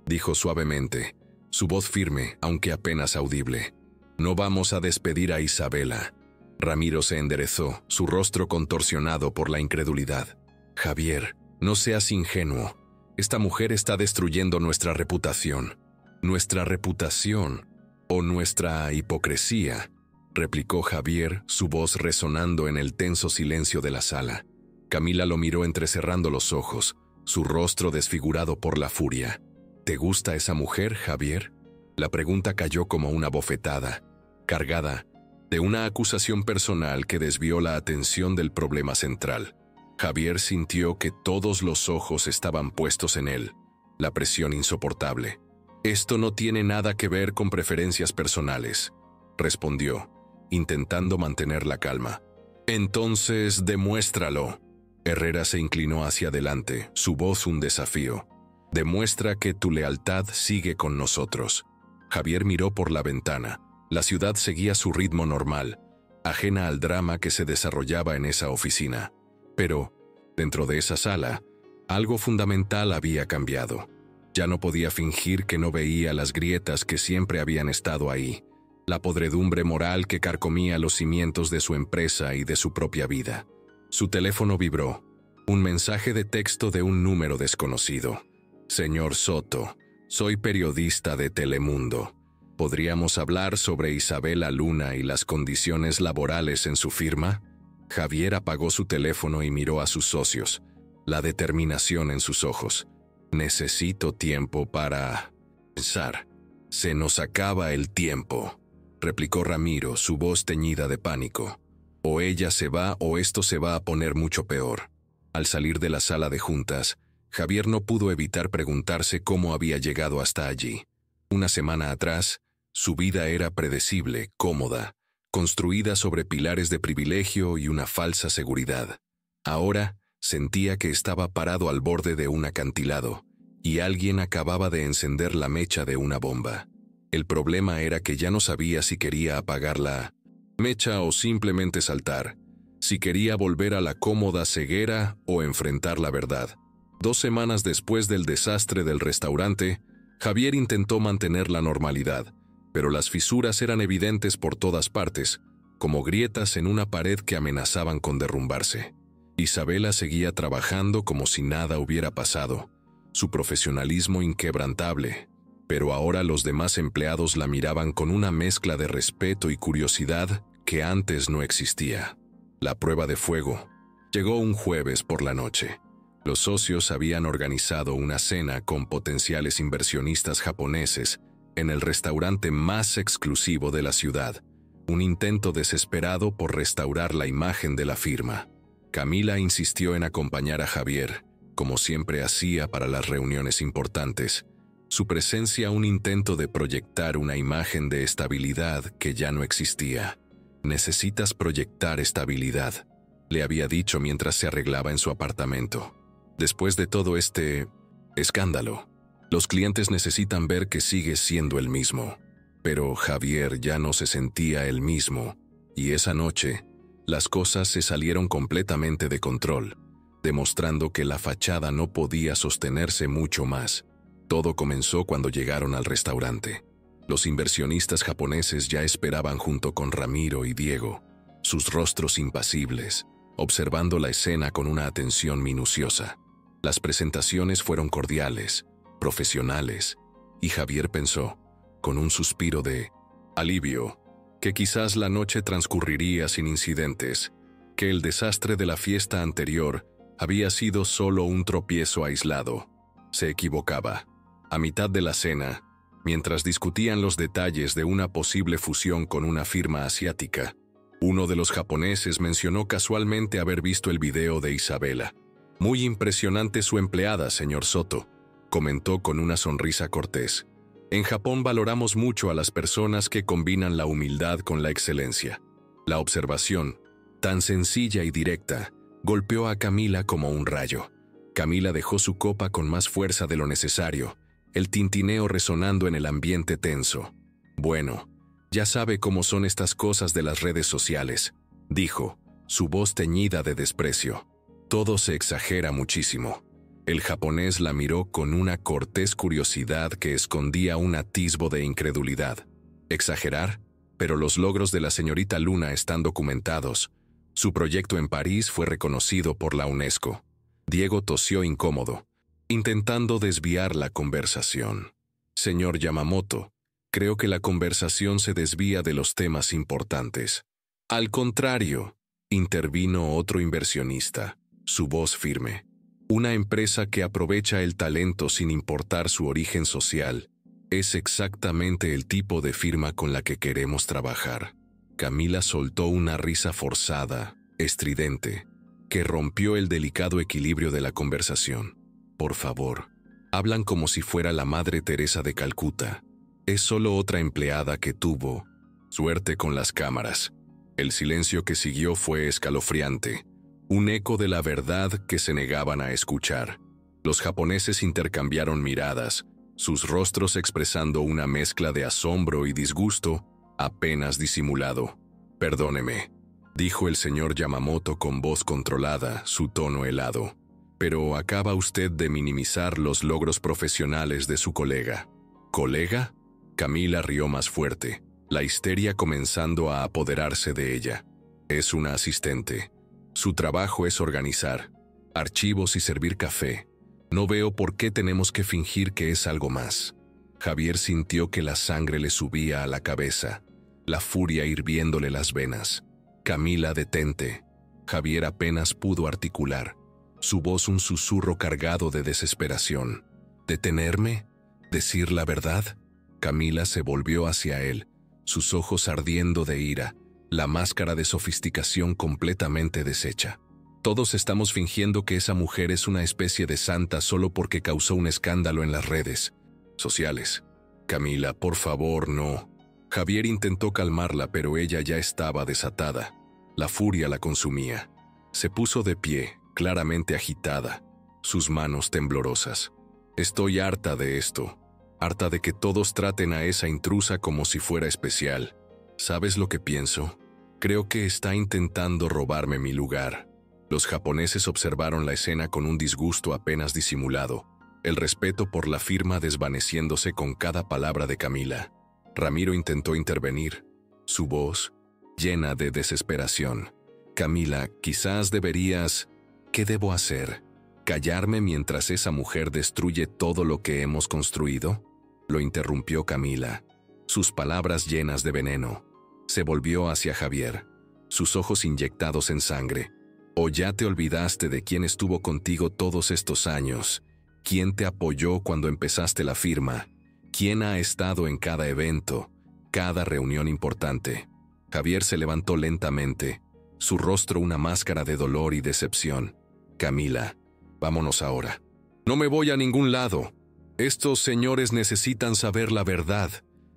dijo suavemente, su voz firme, aunque apenas audible. «No vamos a despedir a Isabela». Ramiro se enderezó, su rostro contorsionado por la incredulidad. «Javier, no seas ingenuo. Esta mujer está destruyendo nuestra reputación». «¿Nuestra reputación o nuestra hipocresía?», replicó Javier, su voz resonando en el tenso silencio de la sala. Camila lo miró entrecerrando los ojos, su rostro desfigurado por la furia. «¿Te gusta esa mujer, Javier?». La pregunta cayó como una bofetada, cargada de una acusación personal que desvió la atención del problema central. Javier sintió que todos los ojos estaban puestos en él, la presión insoportable. «Esto no tiene nada que ver con preferencias personales», respondió, intentando mantener la calma. «Entonces, demuéstralo». Herrera se inclinó hacia adelante, su voz un desafío. «Demuestra que tu lealtad sigue con nosotros». Javier miró por la ventana. La ciudad seguía su ritmo normal, ajena al drama que se desarrollaba en esa oficina. Pero, dentro de esa sala, algo fundamental había cambiado. Ya no podía fingir que no veía las grietas que siempre habían estado ahí, la podredumbre moral que carcomía los cimientos de su empresa y de su propia vida. Su teléfono vibró, un mensaje de texto de un número desconocido. «Señor Soto, soy periodista de Telemundo. ¿Podríamos hablar sobre Isabela Luna y las condiciones laborales en su firma?». Javier apagó su teléfono y miró a sus socios, la determinación en sus ojos. «Necesito tiempo para pensar. Se nos acaba el tiempo». replicó Ramiro, su voz teñida de pánico. O ella se va o esto se va a poner mucho peor. Al salir de la sala de juntas, Javier no pudo evitar preguntarse cómo había llegado hasta allí. Una semana atrás, su vida era predecible, cómoda, construida sobre pilares de privilegio y una falsa seguridad. Ahora, sentía que estaba parado al borde de un acantilado, y alguien acababa de encender la mecha de una bomba. El problema era que ya no sabía si quería apagar la mecha o simplemente saltar, si quería volver a la cómoda ceguera o enfrentar la verdad. 2 semanas después del desastre del restaurante, Javier intentó mantener la normalidad, pero las fisuras eran evidentes por todas partes, como grietas en una pared que amenazaban con derrumbarse. Isabela seguía trabajando como si nada hubiera pasado, su profesionalismo inquebrantable, pero ahora los demás empleados la miraban con una mezcla de respeto y curiosidad que antes no existía. La prueba de fuego llegó un jueves por la noche. Los socios habían organizado una cena con potenciales inversionistas japoneses en el restaurante más exclusivo de la ciudad, un intento desesperado por restaurar la imagen de la firma. Camila insistió en acompañar a Javier, como siempre hacía para las reuniones importantes. Su presencia un intento de proyectar una imagen de estabilidad que ya no existía. «Necesitas proyectar estabilidad», le había dicho mientras se arreglaba en su apartamento. Después de todo este escándalo, los clientes necesitan ver que sigues siendo el mismo. Pero Javier ya no se sentía el mismo, y esa noche, las cosas se salieron completamente de control, demostrando que la fachada no podía sostenerse mucho más. Todo comenzó cuando llegaron al restaurante. Los inversionistas japoneses ya esperaban junto con Ramiro y Diego, sus rostros impasibles, observando la escena con una atención minuciosa. Las presentaciones fueron cordiales, profesionales, y Javier pensó, con un suspiro de alivio, que quizás la noche transcurriría sin incidentes, que el desastre de la fiesta anterior había sido solo un tropiezo aislado. Se equivocaba. A mitad de la cena, mientras discutían los detalles de una posible fusión con una firma asiática, uno de los japoneses mencionó casualmente haber visto el video de Isabela. «Muy impresionante su empleada, señor Soto», comentó con una sonrisa cortés. «En Japón valoramos mucho a las personas que combinan la humildad con la excelencia». La observación, tan sencilla y directa, golpeó a Camila como un rayo. Camila dejó su copa con más fuerza de lo necesario, el tintineo resonando en el ambiente tenso. «Bueno, ya sabe cómo son estas cosas de las redes sociales», dijo, su voz teñida de desprecio. «Todo se exagera muchísimo». El japonés la miró con una cortés curiosidad que escondía un atisbo de incredulidad. ¿Exagerar? Pero los logros de la señorita Luna están documentados. Su proyecto en París fue reconocido por la UNESCO. Diego tosió incómodo, intentando desviar la conversación. «Señor Yamamoto, creo que la conversación se desvía de los temas importantes». «Al contrario», intervino otro inversionista, su voz firme. «Una empresa que aprovecha el talento sin importar su origen social es exactamente el tipo de firma con la que queremos trabajar». Camila soltó una risa forzada, estridente, que rompió el delicado equilibrio de la conversación. «Por favor, hablan como si fuera la Madre Teresa de Calcuta. Es solo otra empleada que tuvo suerte con las cámaras». El silencio que siguió fue escalofriante, un eco de la verdad que se negaban a escuchar. Los japoneses intercambiaron miradas, sus rostros expresando una mezcla de asombro y disgusto, apenas disimulado. «Perdóneme», dijo el señor Yamamoto con voz controlada, su tono helado. «Pero acaba usted de minimizar los logros profesionales de su colega». «¿Colega?». Camila rió más fuerte, la histeria comenzando a apoderarse de ella. «Es una asistente. Su trabajo es organizar archivos y servir café. No veo por qué tenemos que fingir que es algo más». Javier sintió que la sangre le subía a la cabeza, la furia hirviéndole las venas. «Camila, detente». Javier apenas pudo articular, su voz un susurro cargado de desesperación. «¿Detenerme? ¿Decir la verdad?». Camila se volvió hacia él, sus ojos ardiendo de ira, la máscara de sofisticación completamente deshecha. Todos estamos fingiendo que esa mujer es una especie de santa solo porque causó un escándalo en las redes sociales. Camila, por favor, no. Javier intentó calmarla, pero ella ya estaba desatada. La furia la consumía. Se puso de pie, claramente agitada, sus manos temblorosas. Estoy harta de esto. Harta de que todos traten a esa intrusa como si fuera especial. ¿Sabes lo que pienso? Creo que está intentando robarme mi lugar. Los japoneses observaron la escena con un disgusto apenas disimulado, el respeto por la firma desvaneciéndose con cada palabra de Camila. Ramiro intentó intervenir, su voz llena de desesperación. Camila, quizás deberías... ¿Qué debo hacer? ¿Callarme mientras esa mujer destruye todo lo que hemos construido? Lo interrumpió Camila, sus palabras llenas de veneno. Se volvió hacia Javier, sus ojos inyectados en sangre. ¿O ya te olvidaste de quién estuvo contigo todos estos años? ¿Quién te apoyó cuando empezaste la firma? ¿Quién ha estado en cada evento, cada reunión importante? Javier se levantó lentamente, su rostro una máscara de dolor y decepción. Camila, vámonos ahora. No me voy a ningún lado. Estos señores necesitan saber la verdad.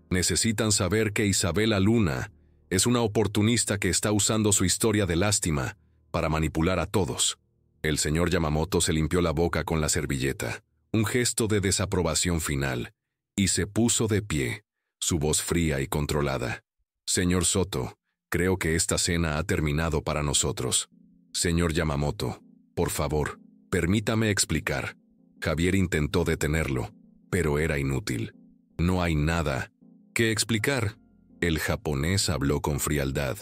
Necesitan saber que Isabela Luna es una oportunista que está usando su historia de lástima para manipular a todos. El señor Yamamoto se limpió la boca con la servilleta, un gesto de desaprobación final, y se puso de pie, su voz fría y controlada. Señor Soto, creo que esta cena ha terminado para nosotros. Señor Yamamoto, por favor, permítame explicar. Javier intentó detenerlo, pero era inútil. No hay nada que explicar. El japonés habló con frialdad.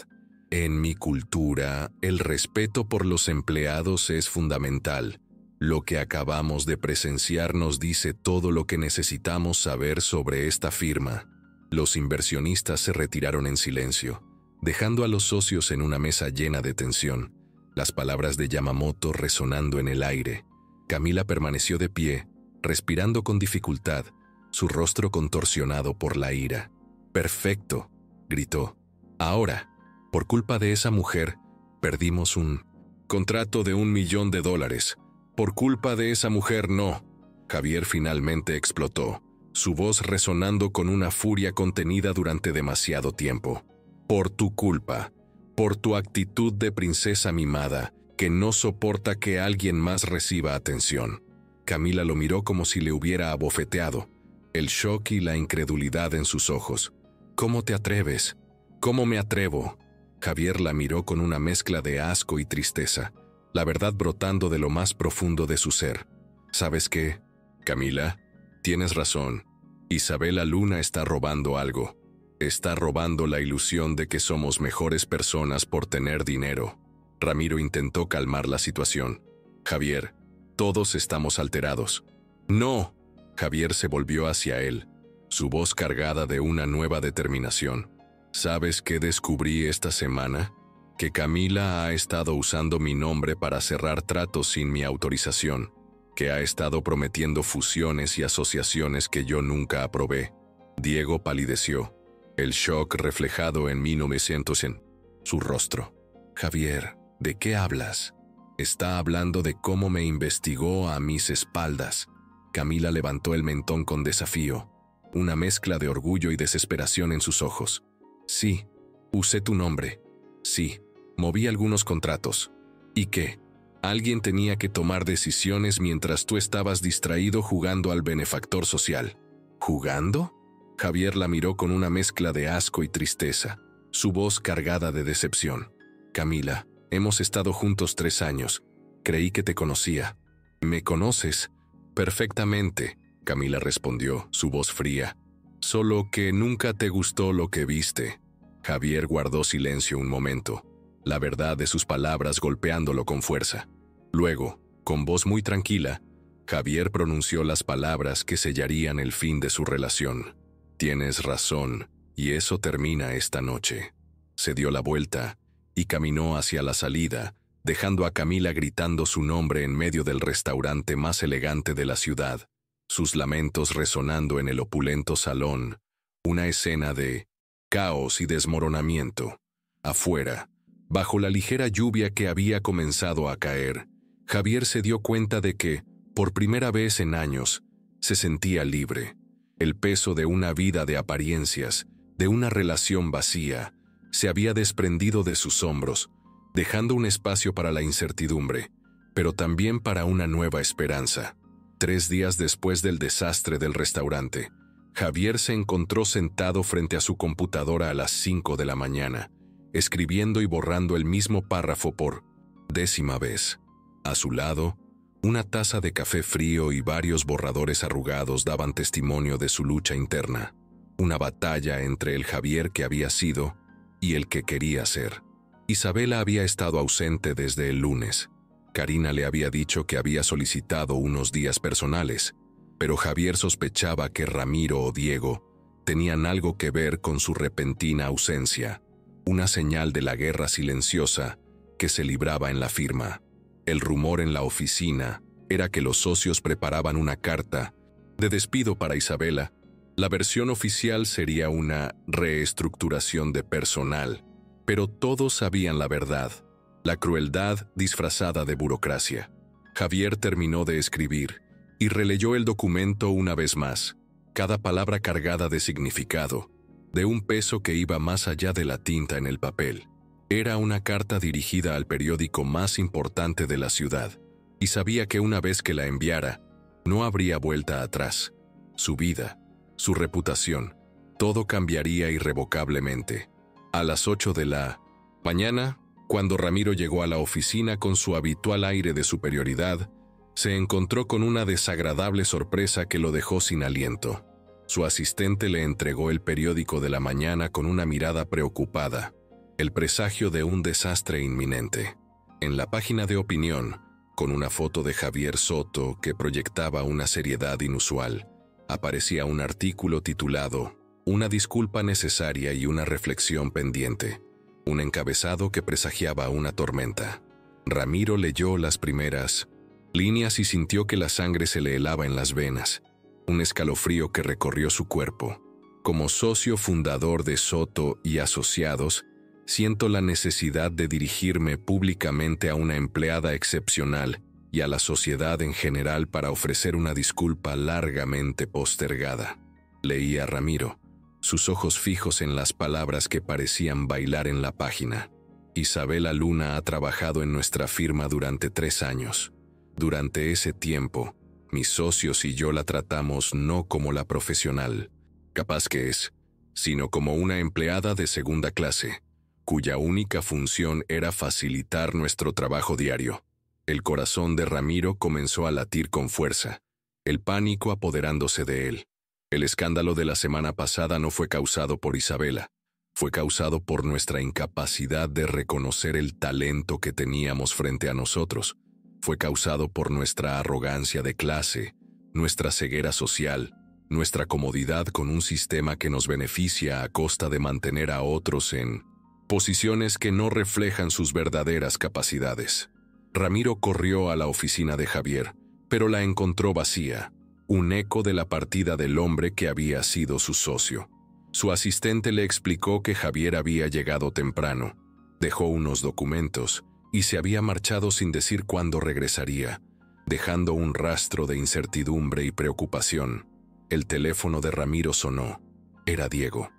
En mi cultura, el respeto por los empleados es fundamental. Lo que acabamos de presenciar nos dice todo lo que necesitamos saber sobre esta firma. Los inversionistas se retiraron en silencio, dejando a los socios en una mesa llena de tensión, las palabras de Yamamoto resonando en el aire. Camila permaneció de pie, respirando con dificultad, su rostro contorsionado por la ira. «Perfecto», gritó. «Ahora, por culpa de esa mujer, perdimos un contrato de $1 millón. Por culpa de esa mujer, no». Javier finalmente explotó, su voz resonando con una furia contenida durante demasiado tiempo. «Por tu culpa, por tu actitud de princesa mimada, que no soporta que alguien más reciba atención». Camila lo miró como si le hubiera abofeteado, el shock y la incredulidad en sus ojos. «¿Cómo te atreves? ¿Cómo me atrevo?» Javier la miró con una mezcla de asco y tristeza, la verdad brotando de lo más profundo de su ser. «¿Sabes qué, Camila? Tienes razón. Isabela Luna está robando algo. Está robando la ilusión de que somos mejores personas por tener dinero». Ramiro intentó calmar la situación. «Javier, todos estamos alterados». «No». Javier se volvió hacia él, su voz cargada de una nueva determinación. «¿Sabes qué descubrí esta semana? Que Camila ha estado usando mi nombre para cerrar tratos sin mi autorización, que ha estado prometiendo fusiones y asociaciones que yo nunca aprobé». Diego palideció, el shock reflejado en 1900 en su rostro. «Javier, ¿de qué hablas? Está hablando de cómo me investigó a mis espaldas». Camila levantó el mentón con desafío, una mezcla de orgullo y desesperación en sus ojos. «Sí, usé tu nombre. Sí, moví algunos contratos. ¿Y qué? Alguien tenía que tomar decisiones mientras tú estabas distraído jugando al benefactor social». «¿Jugando?». Javier la miró con una mezcla de asco y tristeza, su voz cargada de decepción. «Camila, hemos estado juntos 3 años. Creí que te conocía». «¿Me conoces?». «Perfectamente», Camila respondió, su voz fría. «Solo que nunca te gustó lo que viste». Javier guardó silencio un momento, la verdad de sus palabras golpeándolo con fuerza. Luego, con voz muy tranquila, Javier pronunció las palabras que sellarían el fin de su relación. «Tienes razón, y eso termina esta noche». Se dio la vuelta y caminó hacia la salida, dejando a Camila gritando su nombre en medio del restaurante más elegante de la ciudad, sus lamentos resonando en el opulento salón, una escena de caos y desmoronamiento. Afuera, bajo la ligera lluvia que había comenzado a caer, Javier se dio cuenta de que, por primera vez en años, se sentía libre. El peso de una vida de apariencias, de una relación vacía, se había desprendido de sus hombros, dejando un espacio para la incertidumbre, pero también para una nueva esperanza. 3 días después del desastre del restaurante, Javier se encontró sentado frente a su computadora a las 5 de la mañana, escribiendo y borrando el mismo párrafo por 10ª vez. A su lado, una taza de café frío y varios borradores arrugados daban testimonio de su lucha interna, una batalla entre el Javier que había sido y el que quería ser. Isabela había estado ausente desde el lunes. Karina le había dicho que había solicitado unos días personales, pero Javier sospechaba que Ramiro o Diego tenían algo que ver con su repentina ausencia, una señal de la guerra silenciosa que se libraba en la firma. El rumor en la oficina era que los socios preparaban una carta de despido para Isabela. La versión oficial sería una reestructuración de personal, pero todos sabían la verdad, la crueldad disfrazada de burocracia. Javier terminó de escribir y releyó el documento una vez más, cada palabra cargada de significado, de un peso que iba más allá de la tinta en el papel. Era una carta dirigida al periódico más importante de la ciudad, y sabía que una vez que la enviara, no habría vuelta atrás. Su vida, su reputación, todo cambiaría irrevocablemente. A las 8 de la mañana, cuando Ramiro llegó a la oficina con su habitual aire de superioridad, se encontró con una desagradable sorpresa que lo dejó sin aliento. Su asistente le entregó el periódico de la mañana con una mirada preocupada, el presagio de un desastre inminente. En la página de opinión, con una foto de Javier Soto que proyectaba una seriedad inusual, aparecía un artículo titulado «Una disculpa necesaria y una reflexión pendiente», un encabezado que presagiaba una tormenta. Ramiro leyó las primeras líneas y sintió que la sangre se le helaba en las venas, un escalofrío que recorrió su cuerpo. Como socio fundador de Soto y Asociados, siento la necesidad de dirigirme públicamente a una empleada excepcional y a la sociedad en general para ofrecer una disculpa largamente postergada. Leía Ramiro, sus ojos fijos en las palabras que parecían bailar en la página. Isabela Luna ha trabajado en nuestra firma durante 3 años. Durante ese tiempo, mis socios y yo la tratamos no como la profesional, capaz que es, sino como una empleada de segunda clase, cuya única función era facilitar nuestro trabajo diario. El corazón de Ramiro comenzó a latir con fuerza, el pánico apoderándose de él. El escándalo de la semana pasada no fue causado por Isabela, fue causado por nuestra incapacidad de reconocer el talento que teníamos frente a nosotros, fue causado por nuestra arrogancia de clase, nuestra ceguera social, nuestra comodidad con un sistema que nos beneficia a costa de mantener a otros en posiciones que no reflejan sus verdaderas capacidades. Ramiro corrió a la oficina de Javier, pero la encontró vacía, un eco de la partida del hombre que había sido su socio. Su asistente le explicó que Javier había llegado temprano, dejó unos documentos y se había marchado sin decir cuándo regresaría, dejando un rastro de incertidumbre y preocupación. El teléfono de Ramiro sonó. Era Diego.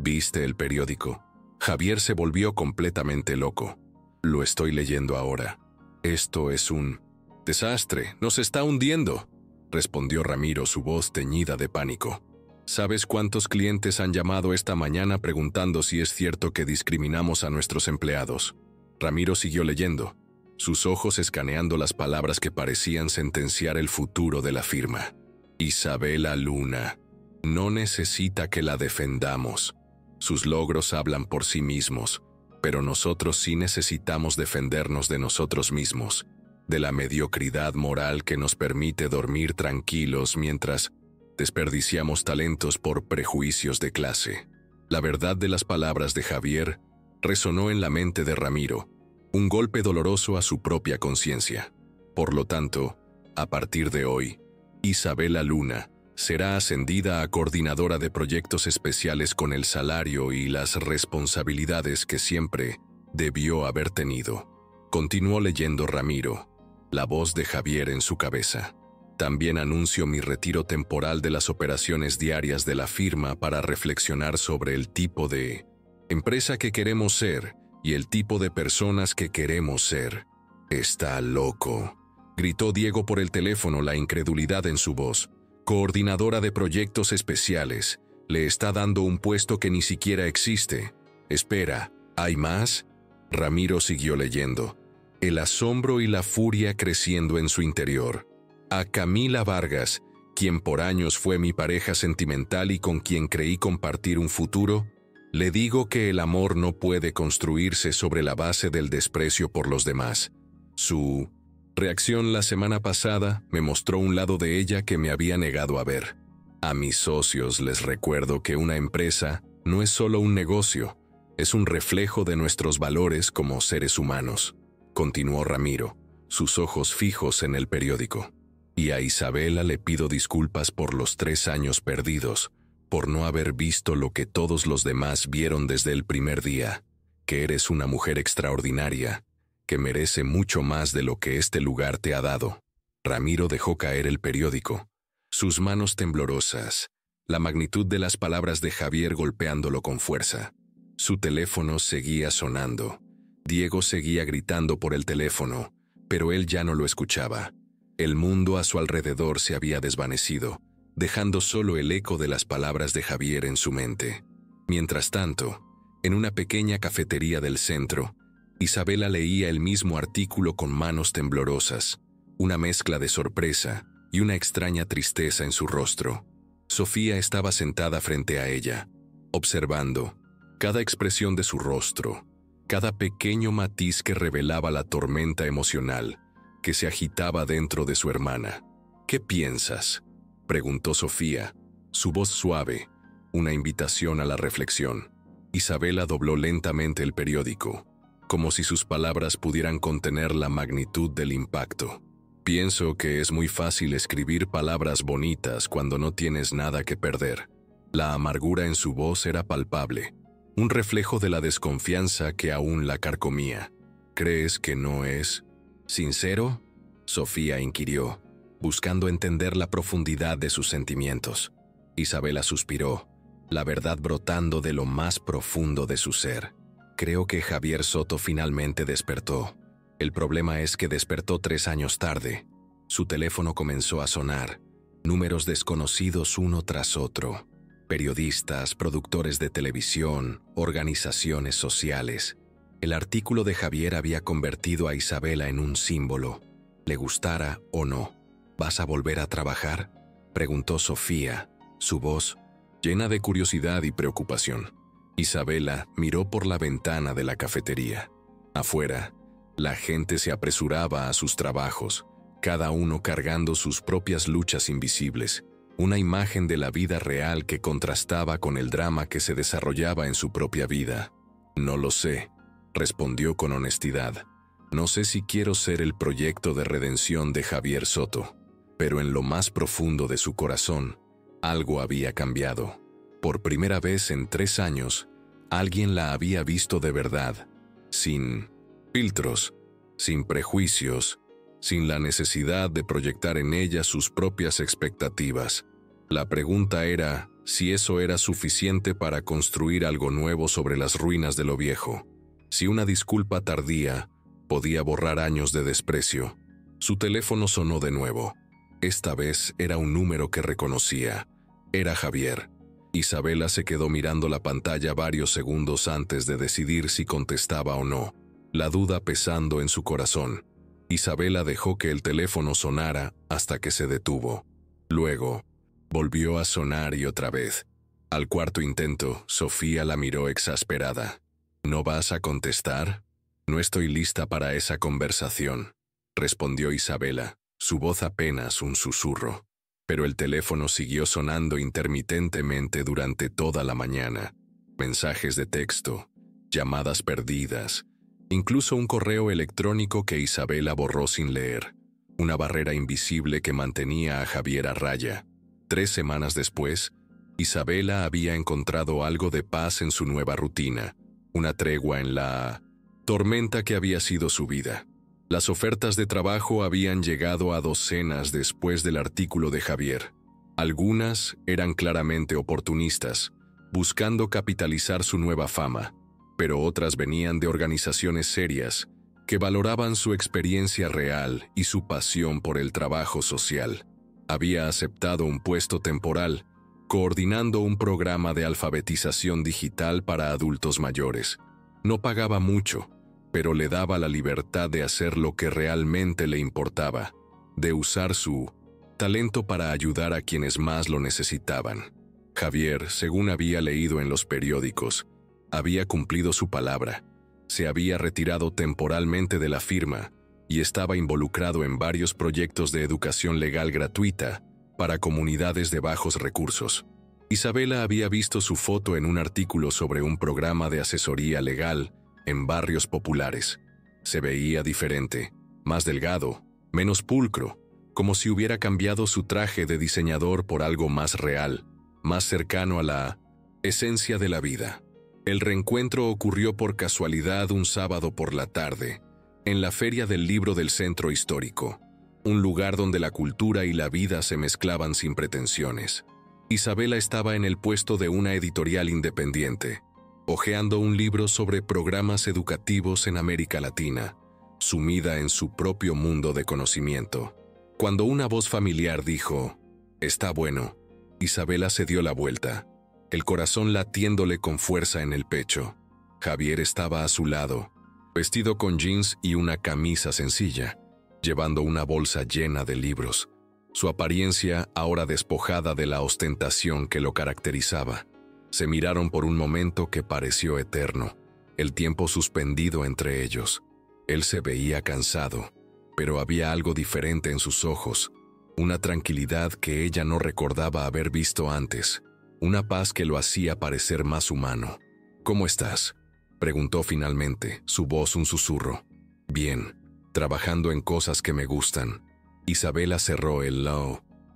¿Viste el periódico? Javier se volvió completamente loco. Lo estoy leyendo ahora. Esto es un desastre, nos está hundiendo, respondió Ramiro, su voz teñida de pánico. ¿Sabes cuántos clientes han llamado esta mañana preguntando si es cierto que discriminamos a nuestros empleados? Ramiro siguió leyendo, sus ojos escaneando las palabras que parecían sentenciar el futuro de la firma. Isabela Luna no necesita que la defendamos. Sus logros hablan por sí mismos, pero nosotros sí necesitamos defendernos de nosotros mismos, de la mediocridad moral que nos permite dormir tranquilos mientras desperdiciamos talentos por prejuicios de clase. La verdad de las palabras de Javier resonó en la mente de Ramiro, un golpe doloroso a su propia conciencia. Por lo tanto, a partir de hoy, Isabela Luna Será ascendida a coordinadora de proyectos especiales con el salario y las responsabilidades que siempre debió haber tenido. Continuó leyendo Ramiro, la voz de Javier en su cabeza. También anuncio mi retiro temporal de las operaciones diarias de la firma para reflexionar sobre el tipo de empresa que queremos ser y el tipo de personas que queremos ser. Está loco, gritó Diego por el teléfono, la incredulidad en su voz. Coordinadora de proyectos especiales. Le está dando un puesto que ni siquiera existe. Espera, ¿hay más? Ramiro siguió leyendo, el asombro y la furia creciendo en su interior. A Camila Vargas, quien por años fue mi pareja sentimental y con quien creí compartir un futuro, le digo que el amor no puede construirse sobre la base del desprecio por los demás. Su reacción la semana pasada me mostró un lado de ella que me había negado a ver. A mis socios les recuerdo que una empresa no es solo un negocio, es un reflejo de nuestros valores como seres humanos, continuó Ramiro, sus ojos fijos en el periódico. Y a Isabela le pido disculpas por los 3 años perdidos, por no haber visto lo que todos los demás vieron desde el primer día, que eres una mujer extraordinaria, que merece mucho más de lo que este lugar te ha dado. Ramiro dejó caer el periódico, sus manos temblorosas, la magnitud de las palabras de Javier golpeándolo con fuerza. Su teléfono seguía sonando. Diego seguía gritando por el teléfono, pero él ya no lo escuchaba. El mundo a su alrededor se había desvanecido, dejando solo el eco de las palabras de Javier en su mente. Mientras tanto, en una pequeña cafetería del centro, Isabela leía el mismo artículo con manos temblorosas, una mezcla de sorpresa y una extraña tristeza en su rostro. Sofía estaba sentada frente a ella, observando cada expresión de su rostro, cada pequeño matiz que revelaba la tormenta emocional que se agitaba dentro de su hermana. ¿Qué piensas?, preguntó Sofía, su voz suave, una invitación a la reflexión. Isabela dobló lentamente el periódico, como si sus palabras pudieran contener la magnitud del impacto. Pienso que es muy fácil escribir palabras bonitas cuando no tienes nada que perder. La amargura en su voz era palpable, un reflejo de la desconfianza que aún la carcomía. ¿Crees que no es sincero?, Sofía inquirió, buscando entender la profundidad de sus sentimientos. Isabela suspiró, la verdad brotando de lo más profundo de su ser. Creo que Javier Soto finalmente despertó. El problema es que despertó 3 años tarde. Su teléfono comenzó a sonar, números desconocidos uno tras otro. Periodistas, productores de televisión, organizaciones sociales. El artículo de Javier había convertido a Isabela en un símbolo, le gustara o no. ¿Vas a volver a trabajar?, preguntó Sofía, su voz llena de curiosidad y preocupación. Isabela miró por la ventana de la cafetería. Afuera, la gente se apresuraba a sus trabajos, cada uno cargando sus propias luchas invisibles, una imagen de la vida real que contrastaba con el drama que se desarrollaba en su propia vida. No lo sé, respondió con honestidad. No sé si quiero ser el proyecto de redención de Javier Soto, pero en lo más profundo de su corazón, algo había cambiado. Por primera vez en 3 años, alguien la había visto de verdad, sin filtros, sin prejuicios, sin la necesidad de proyectar en ella sus propias expectativas. La pregunta era si eso era suficiente para construir algo nuevo sobre las ruinas de lo viejo, si una disculpa tardía podía borrar años de desprecio. Su teléfono sonó de nuevo. Esta vez era un número que reconocía. Era Javier. Isabela se quedó mirando la pantalla varios segundos antes de decidir si contestaba o no, la duda pesando en su corazón. Isabela dejó que el teléfono sonara hasta que se detuvo. Luego, volvió a sonar y otra vez. Al cuarto intento, Sofía la miró exasperada. ¿No vas a contestar? No estoy lista para esa conversación, respondió Isabela, su voz apenas un susurro. Pero el teléfono siguió sonando intermitentemente durante toda la mañana. Mensajes de texto, llamadas perdidas, incluso un correo electrónico que Isabela borró sin leer. Una barrera invisible que mantenía a Javier a raya. 3 semanas después, Isabela había encontrado algo de paz en su nueva rutina, una tregua en la tormenta que había sido su vida. Las ofertas de trabajo habían llegado a docenas después del artículo de Javier. Algunas eran claramente oportunistas, buscando capitalizar su nueva fama, pero otras venían de organizaciones serias que valoraban su experiencia real y su pasión por el trabajo social. Había aceptado un puesto temporal, coordinando un programa de alfabetización digital para adultos mayores. No pagaba mucho, pero le daba la libertad de hacer lo que realmente le importaba, de usar su talento para ayudar a quienes más lo necesitaban. Javier, según había leído en los periódicos, había cumplido su palabra, se había retirado temporalmente de la firma y estaba involucrado en varios proyectos de educación legal gratuita para comunidades de bajos recursos. Isabela había visto su foto en un artículo sobre un programa de asesoría legal en barrios populares. Se veía diferente, más delgado, menos pulcro, como si hubiera cambiado su traje de diseñador por algo más real, más cercano a la esencia de la vida. El reencuentro ocurrió por casualidad un sábado por la tarde, en la Feria del Libro del Centro Histórico, un lugar donde la cultura y la vida se mezclaban sin pretensiones. Isabela estaba en el puesto de una editorial independiente, hojeando un libro sobre programas educativos en América Latina, sumida en su propio mundo de conocimiento. Cuando una voz familiar dijo, «Está bueno», Isabela se dio la vuelta, el corazón latiéndole con fuerza en el pecho. Javier estaba a su lado, vestido con jeans y una camisa sencilla, llevando una bolsa llena de libros, su apariencia ahora despojada de la ostentación que lo caracterizaba. Se miraron por un momento que pareció eterno, el tiempo suspendido entre ellos. Él se veía cansado, pero había algo diferente en sus ojos, una tranquilidad que ella no recordaba haber visto antes, una paz que lo hacía parecer más humano. «¿Cómo estás?», preguntó finalmente, su voz un susurro. «Bien, trabajando en cosas que me gustan». Isabela cerró el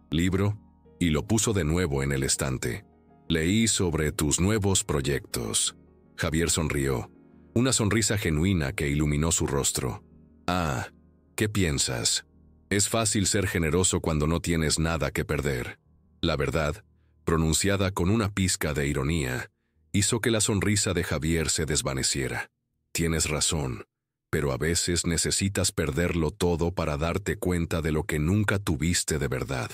libro y lo puso de nuevo en el estante. «Leí sobre tus nuevos proyectos». Javier sonrió, una sonrisa genuina que iluminó su rostro. «Ah, ¿qué piensas? Es fácil ser generoso cuando no tienes nada que perder». La verdad, pronunciada con una pizca de ironía, hizo que la sonrisa de Javier se desvaneciera. «Tienes razón, pero a veces necesitas perderlo todo para darte cuenta de lo que nunca tuviste de verdad».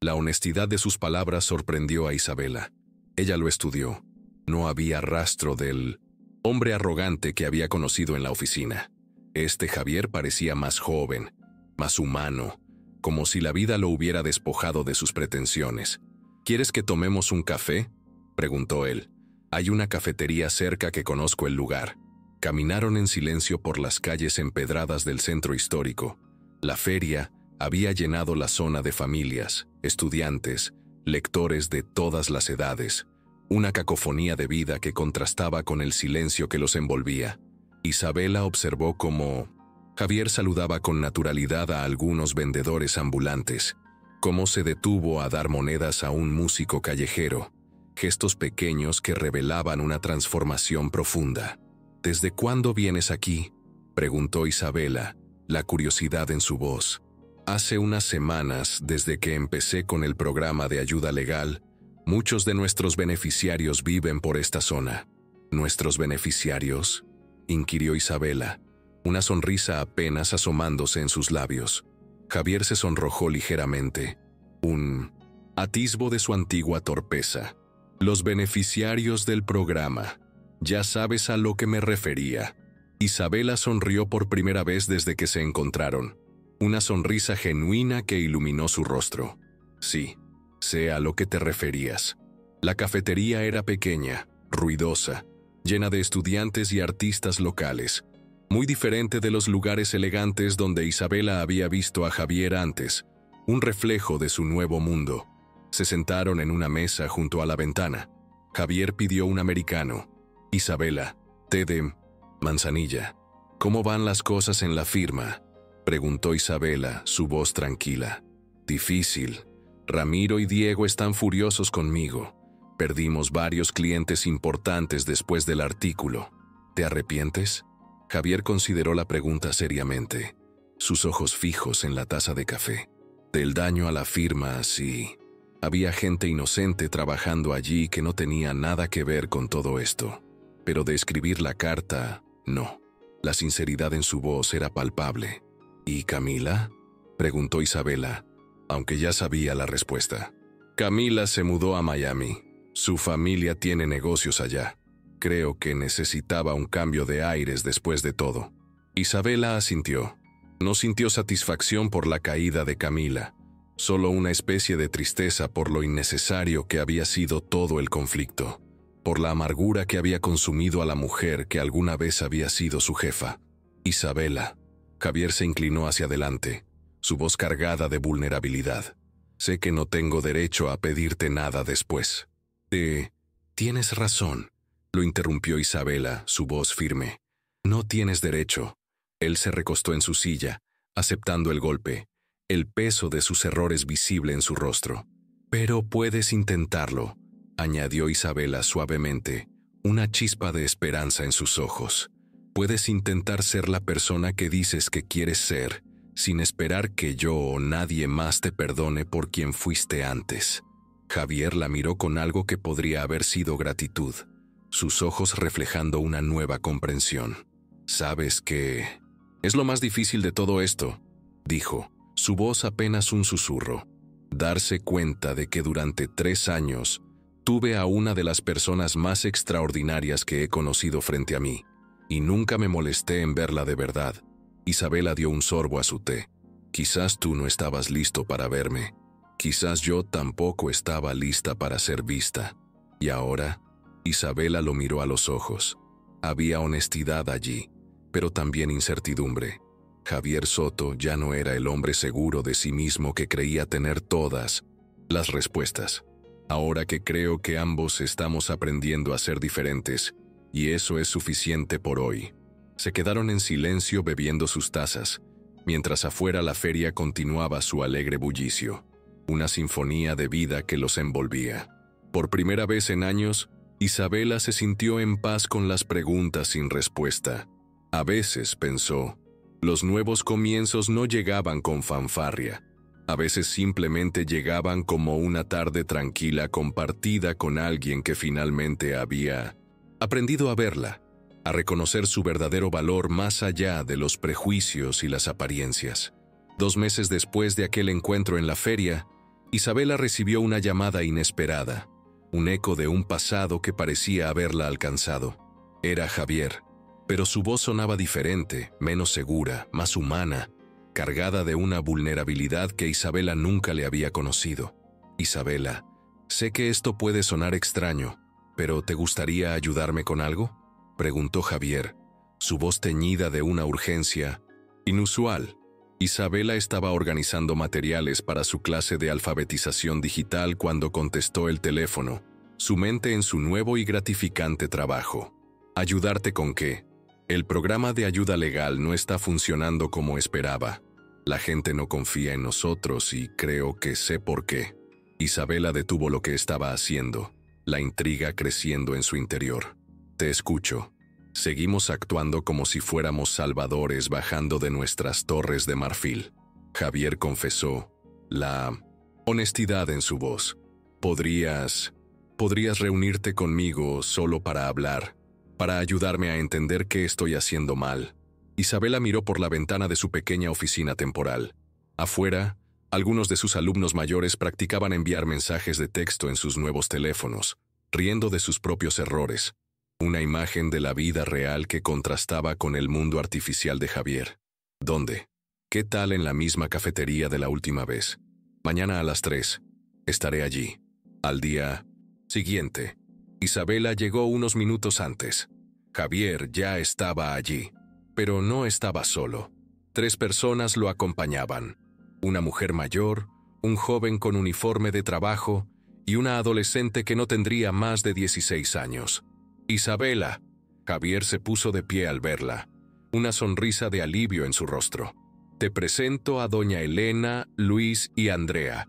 La honestidad de sus palabras sorprendió a Isabela. Ella lo estudió. No había rastro del hombre arrogante que había conocido en la oficina. Este Javier parecía más joven, más humano, como si la vida lo hubiera despojado de sus pretensiones. «¿Quieres que tomemos un café?», preguntó él. «Hay una cafetería cerca que conozco el lugar». Caminaron en silencio por las calles empedradas del centro histórico. La feria había llenado la zona de familias, estudiantes, lectores de todas las edades, una cacofonía de vida que contrastaba con el silencio que los envolvía. Isabela observó cómo Javier saludaba con naturalidad a algunos vendedores ambulantes, cómo se detuvo a dar monedas a un músico callejero, gestos pequeños que revelaban una transformación profunda. «¿Desde cuándo vienes aquí?», preguntó Isabela, la curiosidad en su voz. «Hace unas semanas, desde que empecé con el programa de ayuda legal, muchos de nuestros beneficiarios viven por esta zona». «¿Nuestros beneficiarios?», inquirió Isabela, una sonrisa apenas asomándose en sus labios. Javier se sonrojó ligeramente, un atisbo de su antigua torpeza. «Los beneficiarios del programa. Ya sabes a lo que me refería». Isabela sonrió por primera vez desde que se encontraron, una sonrisa genuina que iluminó su rostro. «Sí, sé a lo que te referías». La cafetería era pequeña, ruidosa, llena de estudiantes y artistas locales, muy diferente de los lugares elegantes donde Isabela había visto a Javier antes, un reflejo de su nuevo mundo. Se sentaron en una mesa junto a la ventana. Javier pidió un americano. Isabela, té de manzanilla. «¿Cómo van las cosas en la firma?», preguntó Isabela, su voz tranquila. «Difícil. Ramiro y Diego están furiosos conmigo. Perdimos varios clientes importantes después del artículo. ¿Te arrepientes? Javier consideró la pregunta seriamente, sus ojos fijos en la taza de café. Del daño a la firma, sí. Había gente inocente trabajando allí que no tenía nada que ver con todo esto. Pero de escribir la carta, no. La sinceridad en su voz era palpable. ¿Y Camila?, preguntó Isabela, aunque ya sabía la respuesta. Camila se mudó a Miami. Su familia tiene negocios allá. Creo que necesitaba un cambio de aires después de todo. Isabela asintió. No sintió satisfacción por la caída de Camila, solo una especie de tristeza por lo innecesario que había sido todo el conflicto, por la amargura que había consumido a la mujer que alguna vez había sido su jefa. Isabela. Javier se inclinó hacia adelante, su voz cargada de vulnerabilidad. Sé que no tengo derecho a pedirte nada después. Tienes razón, lo interrumpió Isabela, su voz firme. No tienes derecho. Él se recostó en su silla, aceptando el golpe, el peso de sus errores visible en su rostro. Pero puedes intentarlo, añadió Isabela suavemente, una chispa de esperanza en sus ojos. Puedes intentar ser la persona que dices que quieres ser, sin esperar que yo o nadie más te perdone por quien fuiste antes. Javier la miró con algo que podría haber sido gratitud, sus ojos reflejando una nueva comprensión. ¿Sabes qué? Es lo más difícil de todo esto, dijo, su voz apenas un susurro. Darse cuenta de que durante 3 años tuve a una de las personas más extraordinarias que he conocido frente a mí, y nunca me molesté en verla de verdad. Isabela dio un sorbo a su té. Quizás tú no estabas listo para verme. Quizás yo tampoco estaba lista para ser vista. ¿Y ahora? Isabela lo miró a los ojos. Había honestidad allí, pero también incertidumbre. Javier Soto ya no era el hombre seguro de sí mismo que creía tener todas las respuestas. Ahora que creo que ambos estamos aprendiendo a ser diferentes, y eso es suficiente por hoy. Se quedaron en silencio bebiendo sus tazas, mientras afuera la feria continuaba su alegre bullicio, una sinfonía de vida que los envolvía. Por primera vez en años, Isabela se sintió en paz con las preguntas sin respuesta. A veces, pensó, los nuevos comienzos no llegaban con fanfarria. A veces simplemente llegaban como una tarde tranquila compartida con alguien que finalmente había aprendido a verla, a reconocer su verdadero valor más allá de los prejuicios y las apariencias. 2 meses después de aquel encuentro en la feria, Isabela recibió una llamada inesperada, un eco de un pasado que parecía haberla alcanzado. Era Javier, pero su voz sonaba diferente, menos segura, más humana, cargada de una vulnerabilidad que Isabela nunca le había conocido. Isabela, sé que esto puede sonar extraño, pero ¿te gustaría ayudarme con algo?, preguntó Javier, su voz teñida de una urgencia inusual. Isabela estaba organizando materiales para su clase de alfabetización digital cuando contestó el teléfono, su mente en su nuevo y gratificante trabajo. ¿Ayudarte con qué? El programa de ayuda legal no está funcionando como esperaba. La gente no confía en nosotros y creo que sé por qué. Isabela detuvo lo que estaba haciendo, la intriga creciendo en su interior. Te escucho. Seguimos actuando como si fuéramos salvadores bajando de nuestras torres de marfil. Javier confesó, la honestidad en su voz. Podrías reunirte conmigo solo para hablar, para ayudarme a entender qué estoy haciendo mal. Isabela miró por la ventana de su pequeña oficina temporal. Afuera, algunos de sus alumnos mayores practicaban enviar mensajes de texto en sus nuevos teléfonos, riendo de sus propios errores. Una imagen de la vida real que contrastaba con el mundo artificial de Javier. ¿Dónde? ¿Qué tal en la misma cafetería de la última vez? Mañana a las 3. Estaré allí. Al día siguiente, Isabela llegó unos minutos antes. Javier ya estaba allí, pero no estaba solo. 3 personas lo acompañaban. Una mujer mayor, un joven con uniforme de trabajo y una adolescente que no tendría más de 16 años. Isabela. Javier se puso de pie al verla, una sonrisa de alivio en su rostro. Te presento a doña Elena, Luis y Andrea.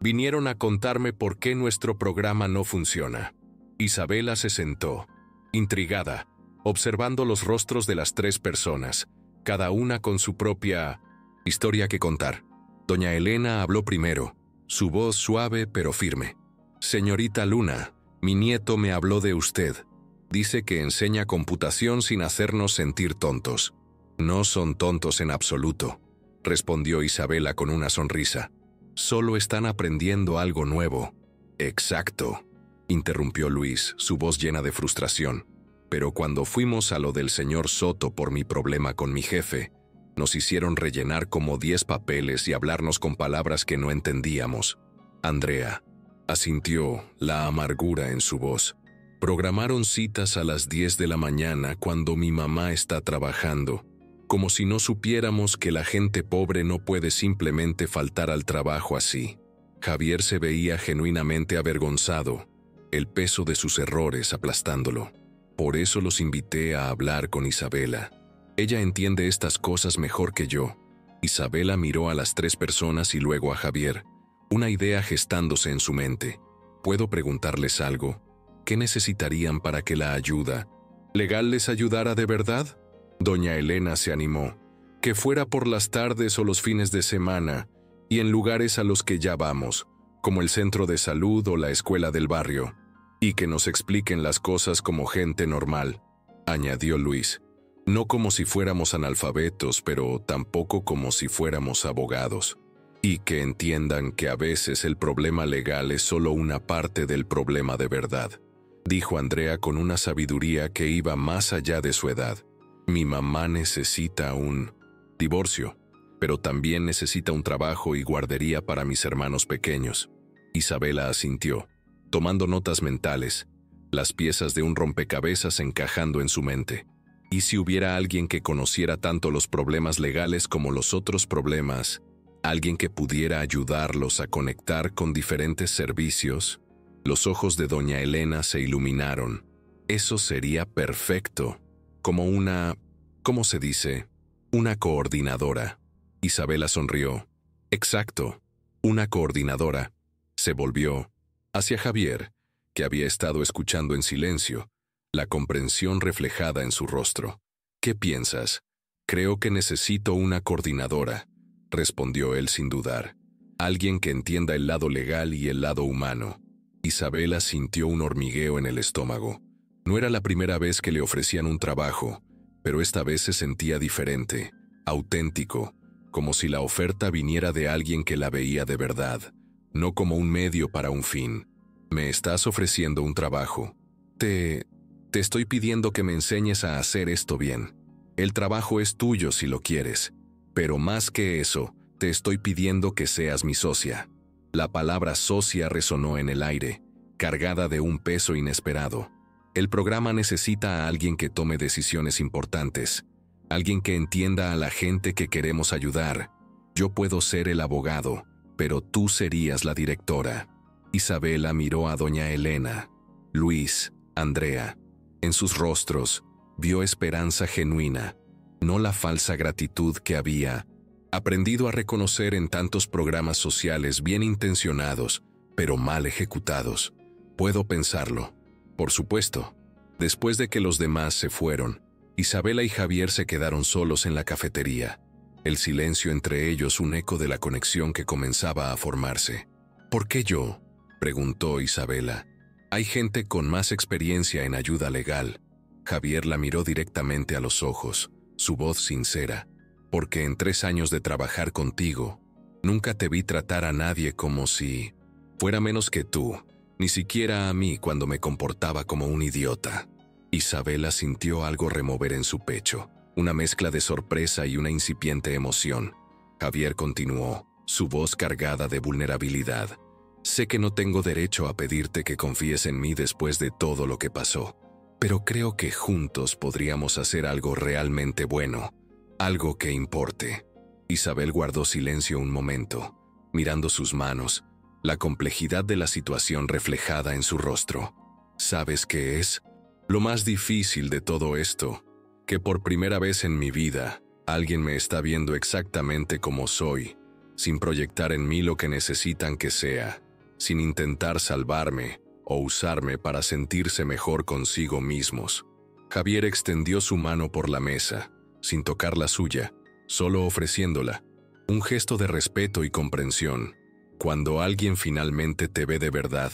Vinieron a contarme por qué nuestro programa no funciona. Isabela se sentó, intrigada, observando los rostros de las 3 personas, cada una con su propia historia que contar. Doña Elena habló primero, su voz suave pero firme. Señorita Luna, mi nieto me habló de usted. Dice que enseña computación sin hacernos sentir tontos. No son tontos en absoluto, respondió Isabela con una sonrisa. Solo están aprendiendo algo nuevo. Exacto, interrumpió Luis, su voz llena de frustración. Pero cuando fuimos a lo del señor Soto por mi problema con mi jefe, nos hicieron rellenar como 10 papeles y hablarnos con palabras que no entendíamos. Andrea, asintió, la amargura en su voz. Programaron citas a las 10 de la mañana cuando mi mamá está trabajando, como si no supiéramos que la gente pobre no puede simplemente faltar al trabajo así. Javier se veía genuinamente avergonzado, el peso de sus errores aplastándolo. Por eso los invité a hablar con Isabela. Ella entiende estas cosas mejor que yo. Isabela miró a las 3 personas y luego a Javier, una idea gestándose en su mente. ¿Puedo preguntarles algo? ¿Qué necesitarían para que la ayuda legal les ayudara de verdad? Doña Elena se animó. Que fuera por las tardes o los fines de semana, y en lugares a los que ya vamos, como el centro de salud o la escuela del barrio, y que nos expliquen las cosas como gente normal, añadió Luis. No como si fuéramos analfabetos, pero tampoco como si fuéramos abogados. Y que entiendan que a veces el problema legal es solo una parte del problema de verdad, dijo Andrea con una sabiduría que iba más allá de su edad. Mi mamá necesita un divorcio, pero también necesita un trabajo y guardería para mis hermanos pequeños. Isabela asintió, tomando notas mentales, las piezas de un rompecabezas encajando en su mente. ¿Y si hubiera alguien que conociera tanto los problemas legales como los otros problemas? Alguien que pudiera ayudarlos a conectar con diferentes servicios. Los ojos de doña Elena se iluminaron. Eso sería perfecto. Como una, ¿cómo se dice? Una coordinadora. Isabela sonrió. Exacto, una coordinadora. Se volvió hacia Javier, que había estado escuchando en silencio, la comprensión reflejada en su rostro. ¿Qué piensas? Creo que necesito una coordinadora, respondió él sin dudar. Alguien que entienda el lado legal y el lado humano. Isabela sintió un hormigueo en el estómago. No era la primera vez que le ofrecían un trabajo, pero esta vez se sentía diferente, auténtico, como si la oferta viniera de alguien que la veía de verdad, no como un medio para un fin. Me estás ofreciendo un trabajo. Te estoy pidiendo que me enseñes a hacer esto bien. El trabajo es tuyo si lo quieres, pero más que eso, te estoy pidiendo que seas mi socia. La palabra socia resonó en el aire, cargada de un peso inesperado. El programa necesita a alguien que tome decisiones importantes, alguien que entienda a la gente que queremos ayudar. Yo puedo ser el abogado, pero tú serías la directora. Isabela miró a doña Elena, Luis, Andrea. En sus rostros vio esperanza genuina, no la falsa gratitud que había aprendido a reconocer en tantos programas sociales bien intencionados, pero mal ejecutados. Puedo pensarlo. Por supuesto. Después de que los demás se fueron, Isabela y Javier se quedaron solos en la cafetería. El silencio entre ellos un eco de la conexión que comenzaba a formarse. ¿Por qué yo?, preguntó Isabela. Hay gente con más experiencia en ayuda legal. Javier la miró directamente a los ojos, su voz sincera. Porque en 3 años de trabajar contigo, nunca te vi tratar a nadie como si fuera menos que tú, ni siquiera a mí cuando me comportaba como un idiota. Isabela sintió algo remover en su pecho, una mezcla de sorpresa y una incipiente emoción. Javier continuó, su voz cargada de vulnerabilidad. Sé que no tengo derecho a pedirte que confíes en mí después de todo lo que pasó, pero creo que juntos podríamos hacer algo realmente bueno. Algo que importe. Isabel guardó silencio un momento, mirando sus manos, la complejidad de la situación reflejada en su rostro. ¿Sabes qué es? Lo más difícil de todo esto, que por primera vez en mi vida, alguien me está viendo exactamente como soy, sin proyectar en mí lo que necesitan que sea, sin intentar salvarme o usarme para sentirse mejor consigo mismos. Javier extendió su mano por la mesa, sin tocar la suya, solo ofreciéndola. Un gesto de respeto y comprensión. Cuando alguien finalmente te ve de verdad,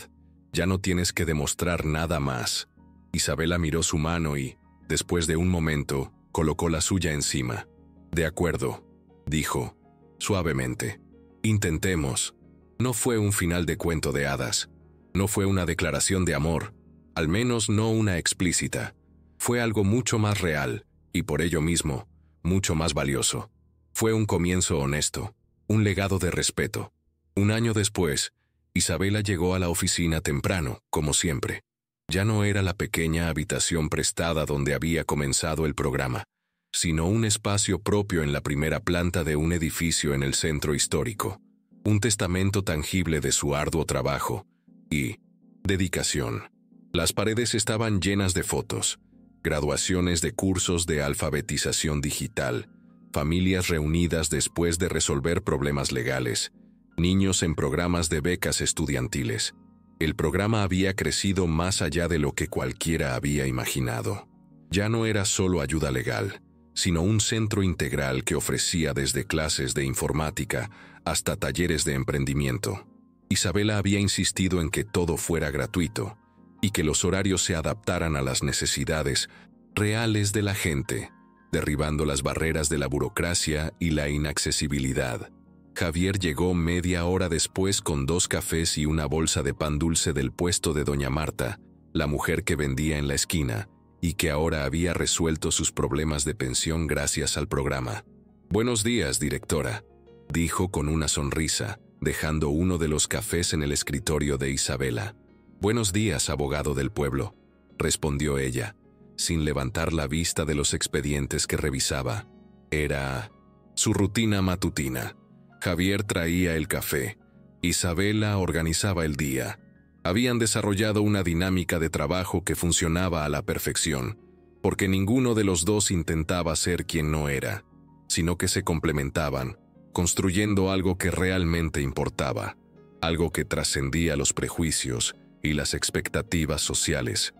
ya no tienes que demostrar nada más. Isabela miró su mano y, después de un momento, colocó la suya encima. «De acuerdo», dijo, suavemente. «Intentemos». No fue un final de cuento de hadas. No fue una declaración de amor, al menos no una explícita. Fue algo mucho más real, y por ello mismo, mucho más valioso. Fue un comienzo honesto, un legado de respeto. Un año después, Isabela llegó a la oficina temprano, como siempre. Ya no era la pequeña habitación prestada donde había comenzado el programa, sino un espacio propio en la primera planta de un edificio en el centro histórico. Un testamento tangible de su arduo trabajo y dedicación. Las paredes estaban llenas de fotos, graduaciones de cursos de alfabetización digital, familias reunidas después de resolver problemas legales, niños en programas de becas estudiantiles. El programa había crecido más allá de lo que cualquiera había imaginado. Ya no era solo ayuda legal, sino un centro integral que ofrecía desde clases de informática hasta talleres de emprendimiento. Isabela había insistido en que todo fuera gratuito y que los horarios se adaptaran a las necesidades reales de la gente, derribando las barreras de la burocracia y la inaccesibilidad. Javier llegó media hora después con 2 cafés y una bolsa de pan dulce del puesto de doña Marta, la mujer que vendía en la esquina, y que ahora había resuelto sus problemas de pensión gracias al programa. «Buenos días, directora», dijo con una sonrisa, dejando uno de los cafés en el escritorio de Isabela. «Buenos días, abogado del pueblo», respondió ella, sin levantar la vista de los expedientes que revisaba. Era su rutina matutina. Javier traía el café. Isabela organizaba el día. Habían desarrollado una dinámica de trabajo que funcionaba a la perfección, porque ninguno de los dos intentaba ser quien no era, sino que se complementaban, construyendo algo que realmente importaba, algo que trascendía los prejuicios y las expectativas sociales.